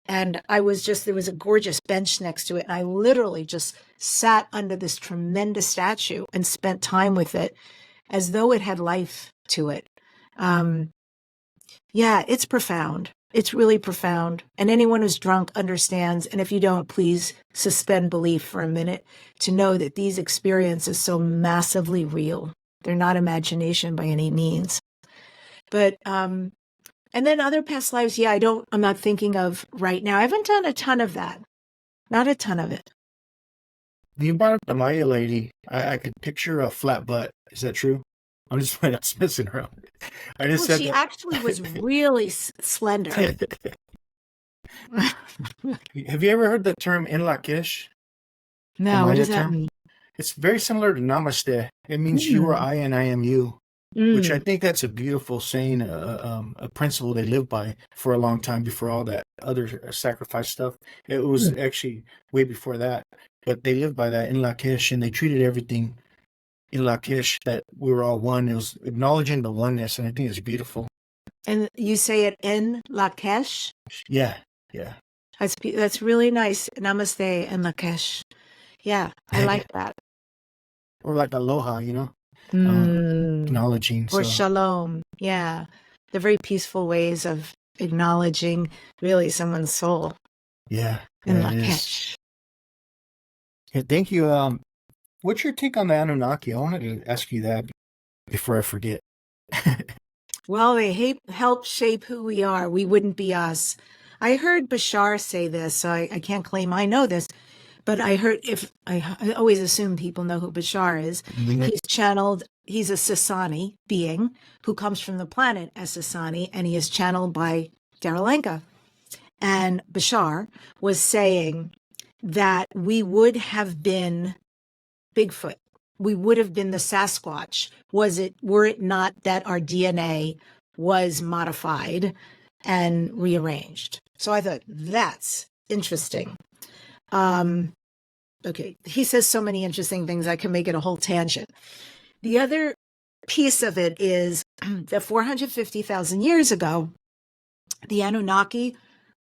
A: And there was a gorgeous bench next to it. And I literally just sat under this tremendous statue and spent time with it as though it had life to it. Yeah, it's profound. It's really profound. And anyone who's drunk understands. And if you don't, please suspend belief for a minute to know that these experiences are so massively real. They're not imagination by any means. But, and then other past lives, I'm not thinking of right now. I haven't done a ton of that. Not a ton of it.
D: You brought up the Maya lady. I could picture a flat butt. Is that true? I'm just messing around. I just said
A: she
D: that.
A: Actually was really slender.
D: Have you ever heard the term in Lakish?
A: No, what does that mean?
D: It's very similar to Namaste. It means you are I and I am you. Which I think that's a beautiful saying, a principle they lived by for a long time before all that other sacrifice stuff. It was actually way before that, but they lived by that in Lakish, and they treated everything in Lakish that we were all one. It was acknowledging the oneness, and I think it's beautiful.
A: And you say it in Lakesh?
D: Yeah.
A: That's really nice. Namaste and Lakesh. Yeah, I like that.
D: Or like aloha, acknowledging.
A: Or shalom. Yeah. They're very peaceful ways of acknowledging really someone's soul.
D: Yeah.
A: In Lakesh.
D: Yeah, thank you. What's your take on the Anunnaki? I wanted to ask you that before I forget.
A: Well, they help shape who we are. We wouldn't be us. I heard Bashar say this, so I can't claim I know this, but I heard I always assume people know who Bashar is. He's a Sasani being who comes from the planet as Sasani, and he is channeled by Daralenka. And Bashar was saying that we would have been Bigfoot. We would have been the Sasquatch. Were it not that our DNA was modified and rearranged? So I thought that's interesting. Okay, he says so many interesting things. I can make it a whole tangent. The other piece of it is that 450,000 years ago, the Anunnaki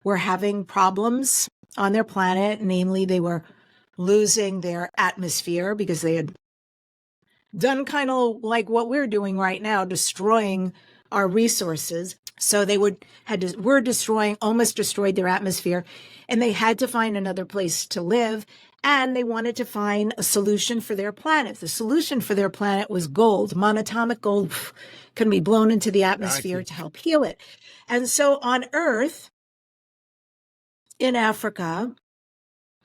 A: were having problems on their planet. Namely, they were losing their atmosphere because they had done kind of like what we're doing right now, destroying our resources. So they almost destroyed their atmosphere, and they had to find another place to live. And they wanted to find a solution for their planet. The solution for their planet was gold. Monatomic gold can be blown into the atmosphere to help heal it. And so on Earth, in Africa,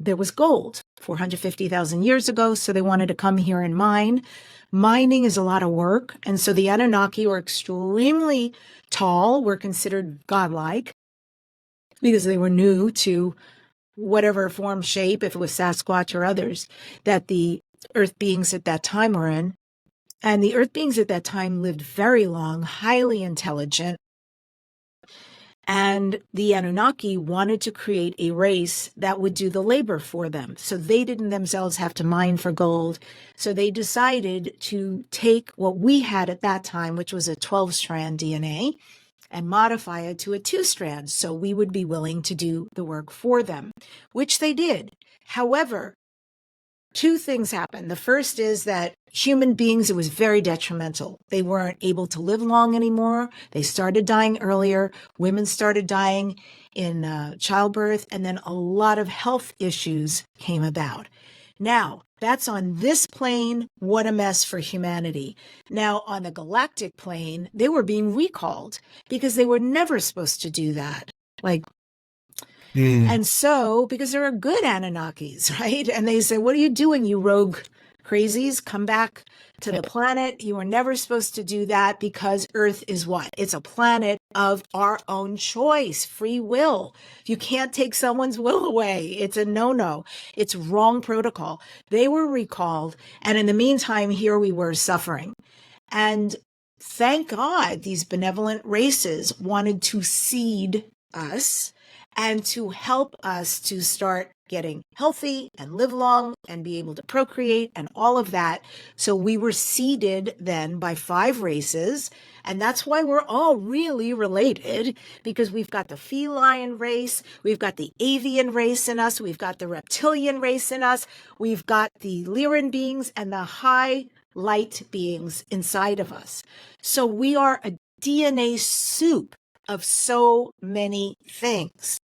A: there was gold 450,000 years ago. So they wanted to come here and mine. Mining is a lot of work. And so the Anunnaki were extremely tall, were considered godlike because they were new to whatever form, shape, if it was Sasquatch or others, that the earth beings at that time were in. And the earth beings at that time lived very long, highly intelligent. And the Anunnaki wanted to create a race that would do the labor for them. So they didn't themselves have to mine for gold. So they decided to take what we had at that time, which was a 12-strand DNA, and modify it to a 2-strand. So we would be willing to do the work for them, which they did. However, two things happened. The first is that human beings, it was very detrimental. They weren't able to live long anymore. They started dying earlier. Women started dying in childbirth, and then a lot of health issues came about. Now, that's on this plane. What a mess for humanity. Now, on the galactic plane, they were being recalled because they were never supposed to do that. And so, because there are good Anunnakis, right? And they say, what are you doing, you rogue crazies? Come back to the planet. You were never supposed to do that because Earth is what? It's a planet of our own choice, free will. You can't take someone's will away. It's a no-no. It's wrong protocol. They were recalled. And in the meantime, here we were suffering. And thank God these benevolent races wanted to seed us and to help us to start getting healthy and live long and be able to procreate and all of that. So we were seeded then by 5 races. And that's why we're all really related, because we've got the feline race, we've got the avian race in us, we've got the reptilian race in us, we've got the Lyran beings and the high light beings inside of us. So we are a DNA soup of so many things.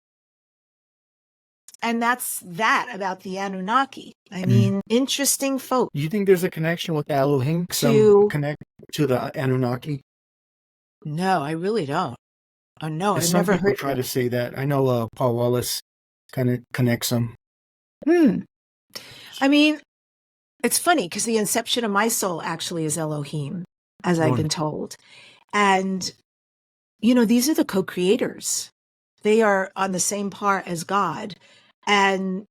A: And that's that about the Anunnaki. I mean, interesting folk.
D: Do you think there's a connection with Elohim? Connect to the Anunnaki?
A: No, I really don't. Oh, no, I've
D: Some
A: never
D: people
A: heard
D: try to say that. I know Paul Wallace kind of connects them.
A: I mean, it's funny because the inception of my soul actually is Elohim, as I've been told. And, these are the co-creators. They are on the same par as God. And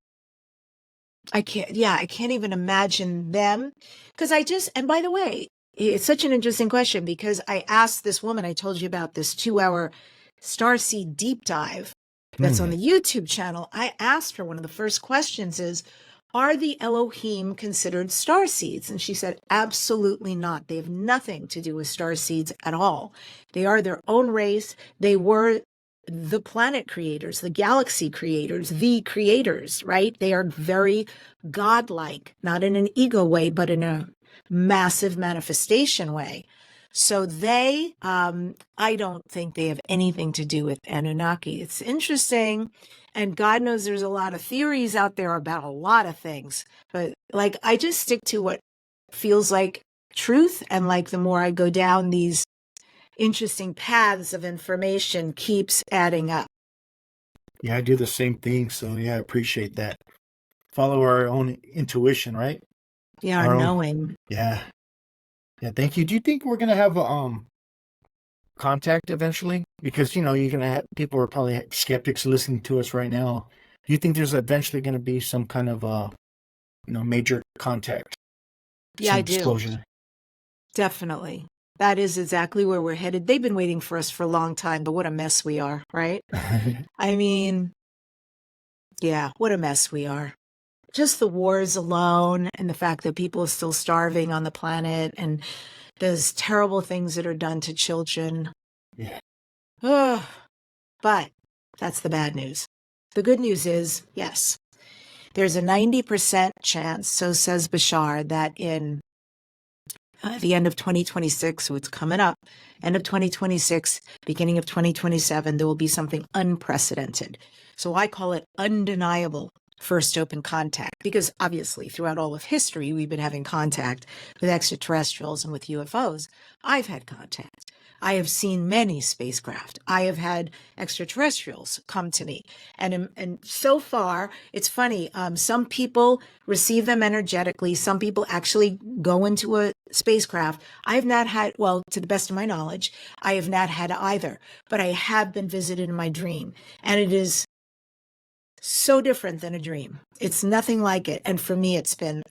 A: I can't even imagine them. And by the way, it's such an interesting question because I asked this woman, I told you about this 2-hour starseed deep dive that's on the YouTube channel. I asked her, one of the first questions is, are the Elohim considered starseeds? And she said, absolutely not. They have nothing to do with starseeds at all. They are their own race. They were the planet creators, the galaxy creators, the creators, right? They are very godlike, not in an ego way, but in a massive manifestation way. So they, I don't think they have anything to do with Anunnaki. It's interesting. And God knows there's a lot of theories out there about a lot of things. But like, I just stick to what feels like truth. And like, the more I go down these interesting paths of information keeps adding up.
D: Yeah, I do the same thing. So yeah, I appreciate that. Follow our own intuition, right?
A: Yeah,
D: Our
A: our
D: own-
A: knowing.
D: Yeah. Yeah, thank you. Do you think we're gonna have a contact eventually? Because you're gonna have people are probably skeptics listening to us right now. Do you think there's eventually gonna be some kind of major contact?
A: Yeah,
D: Some
A: I do.
D: disclosure.
A: Definitely. That is exactly where we're headed. They've been waiting for us for a long time, but what a mess we are, right? I mean, yeah, what a mess we are. Just the wars alone and the fact that people are still starving on the planet and those terrible things that are done to children.
D: Yeah.
A: Ugh. But that's the bad news. The good news is, yes, there's a 90% chance, so says Bashar, that in the end of 2026, so it's coming up, end of 2026, beginning of 2027, there will be something unprecedented. So I call it undeniable first open contact, because obviously throughout all of history, we've been having contact with extraterrestrials and with UFOs. I've had contact. I have seen many spacecraft. I have had extraterrestrials come to me. And so far, it's funny. Some people receive them energetically. Some people actually go into a spacecraft. I have not had, well, to the best of my knowledge, I have not had either. But I have been visited in my dream. And it is so different than a dream. It's nothing like it. And for me, it's been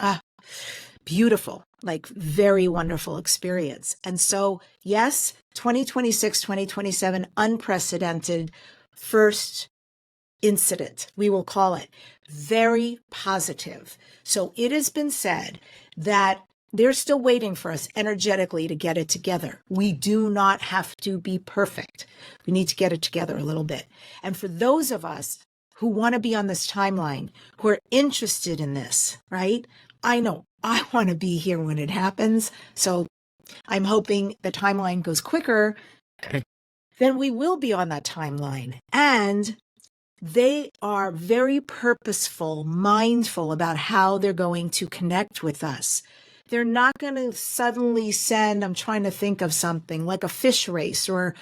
A: beautiful, like very wonderful experience. And so, yes, 2026, 2027, unprecedented first incident, we will call it, very positive. So it has been said that they're still waiting for us energetically to get it together. We do not have to be perfect. We need to get it together a little bit. And for those of us who want to be on this timeline, who are interested in this, right? I know I want to be here when it happens. So I'm hoping the timeline goes quicker. Then we will be on that timeline. And they are very purposeful, mindful about how they're going to connect with us. They're not going to suddenly send, I'm trying to think of something like a fish race or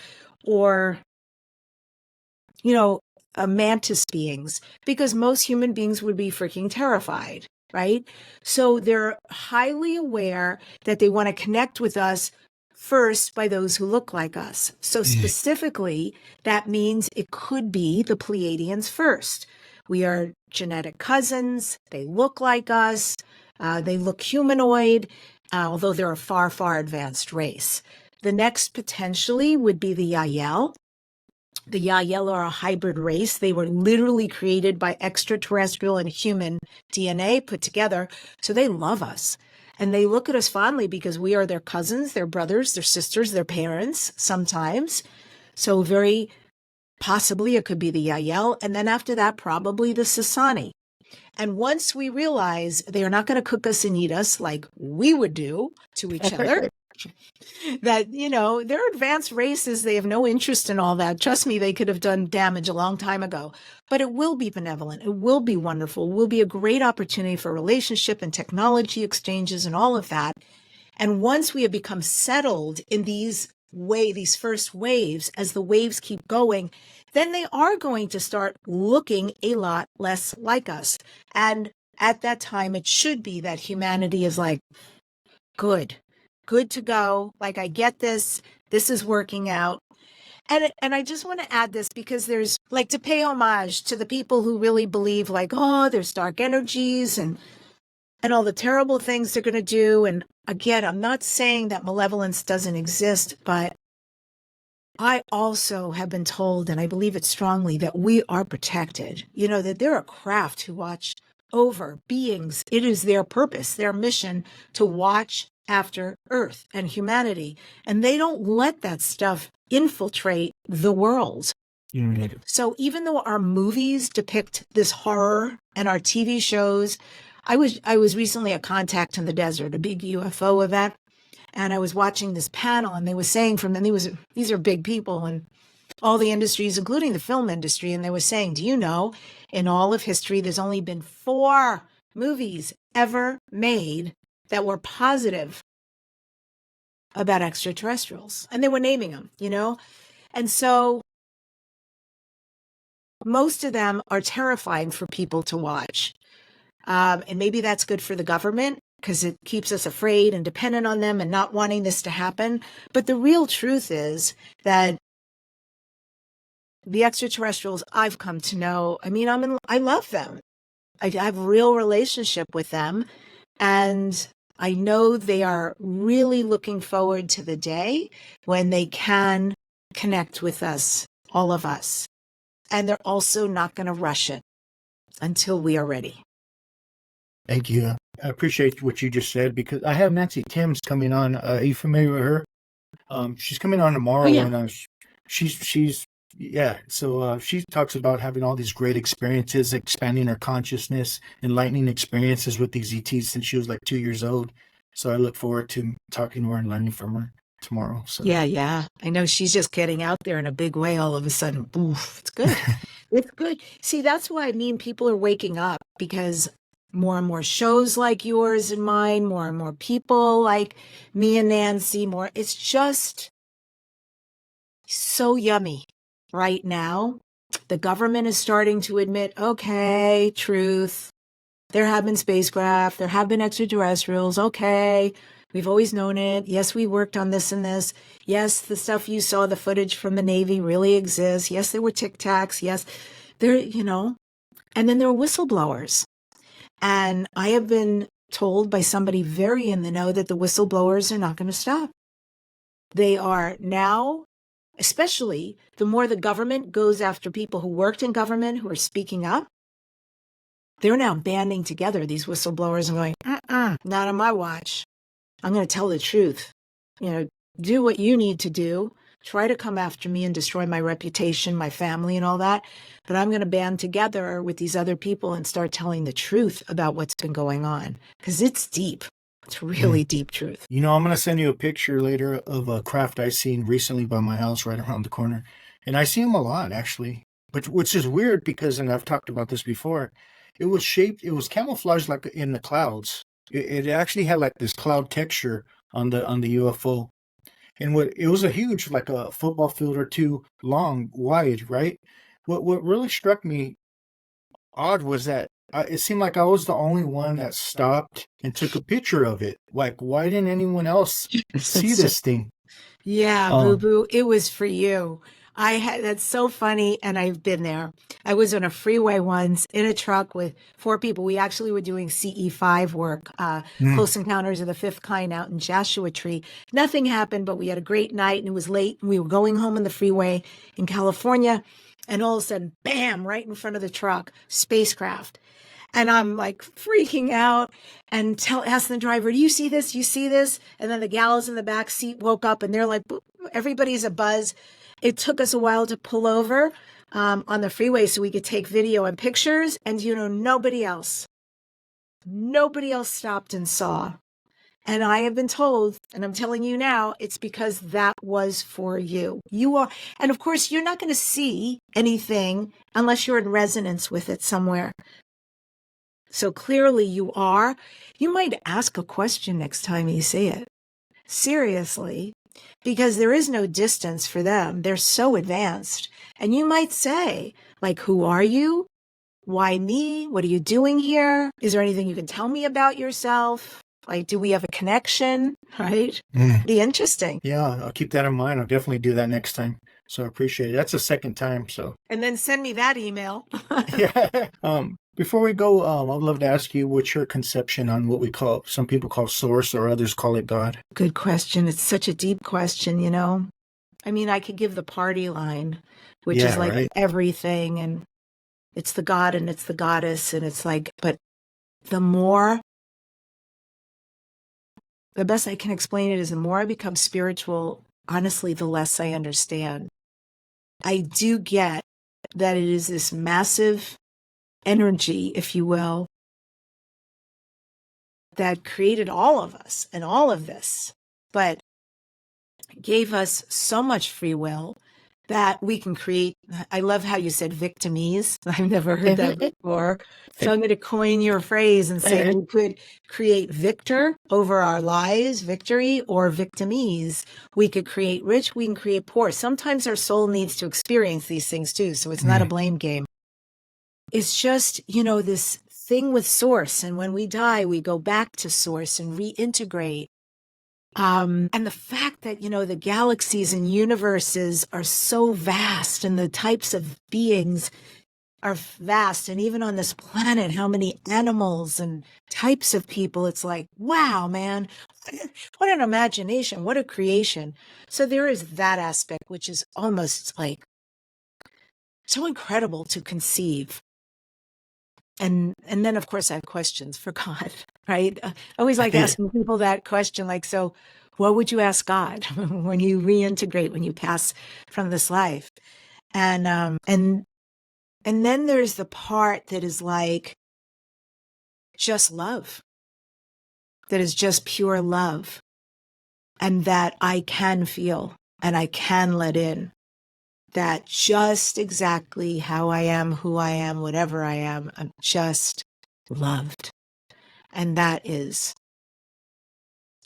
A: mantis beings, because most human beings would be freaking terrified, right? So they're highly aware that they want to connect with us first by those who look like us. So specifically, that means it could be the Pleiadians first. We are genetic cousins. They look like us. They look humanoid, although they're a far, far advanced race. The next potentially would be the Yael. The Yael are a hybrid race. They were literally created by extraterrestrial and human DNA put together. So they love us. And they look at us fondly because we are their cousins, their brothers, their sisters, their parents sometimes. So very possibly it could be the Yael. And then after that, probably the Sasani. And once we realize they are not going to cook us and eat us like we would do to each other, that, they're advanced races. They have no interest in all that. Trust me, they could have done damage a long time ago. But it will be benevolent. It will be wonderful. It will be a great opportunity for relationship and technology exchanges and all of that. And once we have become settled in these first waves, as the waves keep going, then they are going to start looking a lot less like us. And at that time, it should be that humanity is like, good to go. Like, I get this. This is working out. And I just want to add this because there's like to pay homage to the people who really believe like, oh, there's dark energies and all the terrible things they're going to do. And again, I'm not saying that malevolence doesn't exist, but I also have been told, and I believe it strongly, that we are protected, that there are craft who watch over beings. It is their purpose, their mission to watch after Earth and humanity. And they don't let that stuff infiltrate the world. So even though our movies depict this horror and our TV shows, I was recently at Contact in the Desert, a big UFO event. And I was watching this panel, and they were saying from them, these are big people in all the industries, including the film industry. And they were saying, do you know, in all of history, there's only been 4 movies ever made that were positive about extraterrestrials. And they were naming them, you know? And so most of them are terrifying for people to watch. And maybe that's good for the government because it keeps us afraid and dependent on them and not wanting this to happen. But the real truth is that the extraterrestrials I've come to know, I mean, I love them. I have a real relationship with them. And I know they are really looking forward to the day when they can connect with us, all of us. And they're also not going to rush it until we are ready.
D: Thank you. I appreciate what you just said because I have Nancy Timms coming on. Are you familiar with her? She's coming on tomorrow, and she's So she talks about having all these great experiences, expanding her consciousness, enlightening experiences with these ETs since she was like 2 years old. So I look forward to talking to her and learning from her tomorrow. So
A: Yeah. I know she's just getting out there in a big way all of a sudden. Oof, it's good. It's good. See, that's why I mean people are waking up because more and more shows like yours and mine, more and more people like me and Nancy, it's just so yummy right now. The government is starting to admit, okay, truth. There have been spacecraft. There have been extraterrestrials. Okay. We've always known it. Yes, we worked on this and this. Yes, the stuff you saw, the footage from the Navy really exists. Yes, there were Tic Tacs. Yes, there, and then there are whistleblowers. And I have been told by somebody very in the know that the whistleblowers are not going to stop. They are now, especially the more the government goes after people who worked in government who are speaking up, they're now banding together, these whistleblowers, and going, not on my watch. I'm going to tell the truth. Do what you need to do. Try to come after me and destroy my reputation, my family, and all that. But I'm going to band together with these other people and start telling the truth about what's been going on. Because it's deep. It's really deep truth.
D: I'm going to send you a picture later of a craft I seen recently by my house right around the corner. And I see them a lot, actually. But which is weird because, and I've talked about this before, it was camouflaged like in the clouds. It actually had like this cloud texture on the UFO. And it was a huge, like a football field or two long, wide, right? What really struck me odd was that it seemed like I was the only one that stopped and took a picture of it. Like, why didn't anyone else see this thing?
A: Yeah, Boo Boo, it was for you. That's so funny, and I've been there. I was on a freeway once in a truck with 4 people. We actually were doing CE5 work, Close Encounters of the Fifth Kind out in Joshua Tree. Nothing happened, but we had a great night, and it was late, and we were going home on the freeway in California, and all of a sudden, bam, right in front of the truck, spacecraft. And I'm like freaking out and asking the driver, do you see this? You see this? And then the gals in the back seat woke up and they're like, everybody's abuzz. It took us a while to pull over on the freeway so we could take video and pictures. And, nobody else stopped and saw. And I have been told, and I'm telling you now, it's because that was for you. You are, and of course, you're not going to see anything unless you're in resonance with it somewhere. So clearly you are. You might ask a question next time you see it. Seriously, because there is no distance for them. They're so advanced. And you might say, like, who are you? Why me? What are you doing here? Is there anything you can tell me about yourself? Like, do we have a connection? Right? Be interesting.
D: Yeah, I'll keep that in mind. I'll definitely do that next time. So I appreciate it. That's the second time. So.
A: And then send me that email.
D: Yeah. Before we go, I'd love to ask you what's your conception on what some people call source or others call it God?
A: Good question. It's such a deep question, I mean, I could give the party line, which is like right? Everything. And it's the God and it's the goddess. And it's like, but the best I can explain it is the more I become spiritual, honestly, the less I understand. I do get that it is this massive energy, if you will, that created all of us and all of this. but gave us so much free will that we can create. I love how you said victimese. I've never heard that before. So I'm going to coin your phrase and say we could create victor over our lives, victory, or victimese. We could create rich, we can create poor. Sometimes our soul needs to experience these things too. So it's not a blame game. It's just, this thing with source. And when we die, we go back to source and reintegrate. And the fact that, the galaxies and universes are so vast and the types of beings are vast. And even on this planet, how many animals and types of people, it's like, wow, man, what an imagination, what a creation. So there is that aspect, which is almost like so incredible to conceive. And then, of course, I have questions for God, right? I always like asking people that question, like, so what would you ask God when you reintegrate, when you pass from this life? And then there's the part that is like just love, that is just pure love, and that I can feel and I can let in. That just exactly how I am, who I am, whatever I am, I'm just loved. And that is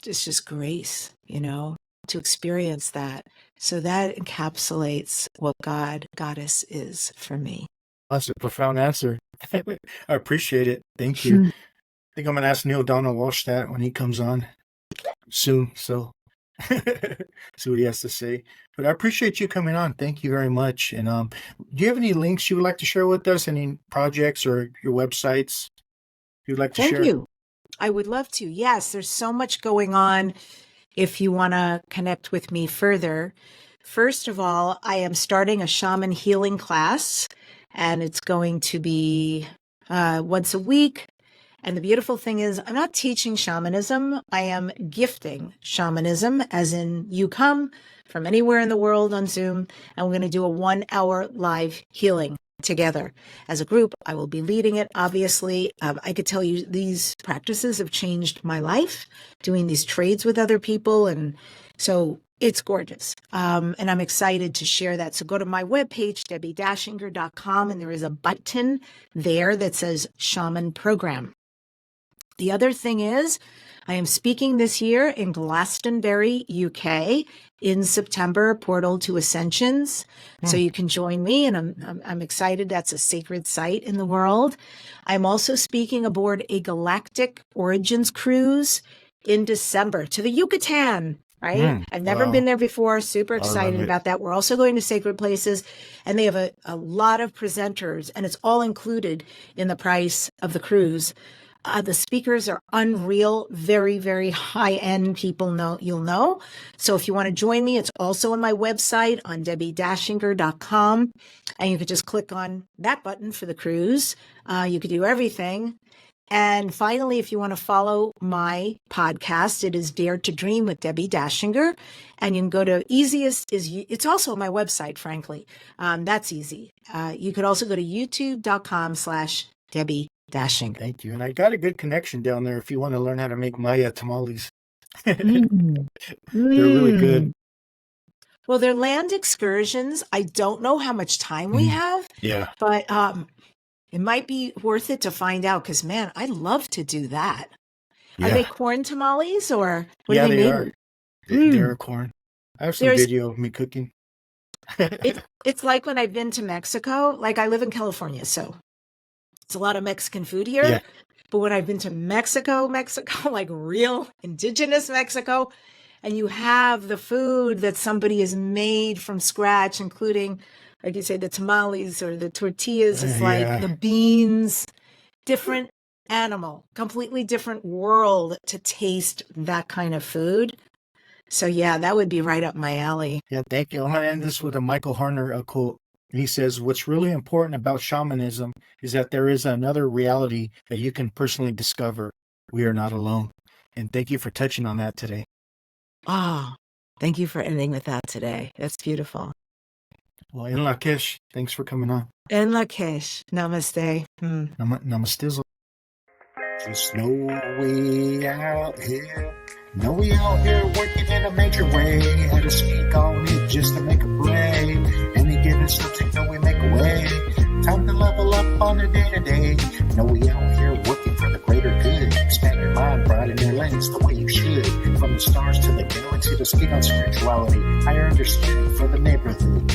A: just grace, to experience that. So that encapsulates what Goddess is for me.
D: That's a profound answer. I appreciate it. Thank you. I think I'm going to ask Neil Donald Walsh that when he comes on soon. So see what he has to say. But I appreciate you coming on. Thank you very much. And do you have any links you would like to share with us? Any projects or your websites you'd like to share?
A: Thank you. I would love to. Yes, there's so much going on if you want to connect with me further. First of all, I am starting a shaman healing class, and it's going to be once a week. And the beautiful thing is, I'm not teaching shamanism. I am gifting shamanism, as in you come from anywhere in the world on Zoom, and we're going to do a 1-hour live healing together. As a group, I will be leading it, obviously. I could tell you these practices have changed my life, doing these trades with other people. And so it's gorgeous. And I'm excited to share that. So go to my webpage, DebbiDachinger.com, and there is a button there that says Shaman Program. The other thing is, I am speaking this year in Glastonbury, UK, in September, portal to Ascensions. So you can join me, and I'm excited. That's a sacred site in the world. I'm also speaking aboard a Galactic Origins Cruise in December to the Yucatan. Right? I've never been there before. Super excited about that. We're also going to sacred places, and they have a lot of presenters, and it's all included in the price of the cruise. The speakers are unreal, very, very high-end people you'll know. So if you want to join me, it's also on my website on DebbiDachinger.com. And you could just click on that button for the cruise. You could do everything. And finally, if you want to follow my podcast, it is Dare to Dream with Debbi Dachinger. And you can go to it's also on my website, frankly. That's easy. You could also go to youtube.com/Debbi Dachinger.
D: Thank you. And I got a good connection down there if you want to learn how to make Maya tamales. They're really good.
A: Well, they're land excursions. I don't know how much time we have.
D: Yeah.
A: But it might be worth it to find out because, man, I'd love to do that. Yeah. Are they corn tamales or what do they
D: are. They're corn. I have some video of me cooking.
A: It's like when I've been to Mexico, like I live in California, so it's a lot of Mexican food here. Yeah. But when I've been to Mexico, like real indigenous Mexico, and you have the food that somebody has made from scratch, including, like you say, the tamales or the tortillas, it's like the beans, different animal, completely different world to taste that kind of food. So yeah, that would be right up my alley.
D: Yeah, thank you. I'm going to end this with a Michael Harner quote. And he says, what's really important about shamanism is that there is another reality that you can personally discover. We are not alone. And thank you for touching on that today.
A: Thank you for ending with that today. That's beautiful.
D: Well, in Lakesh, thanks for coming on.
A: In Lakesh. Namaste.
D: Namaste.
C: It's snowy out here No, we out here working in a major way. Had to speak on it just to make a play. Any given subject, no, we make a way. Time to level up on a day-to-day. No, we out here working for the greater good. Expand your mind, broaden your lens the way you should. From the stars to the galaxy to speak on spirituality. Higher understanding for the neighborhood.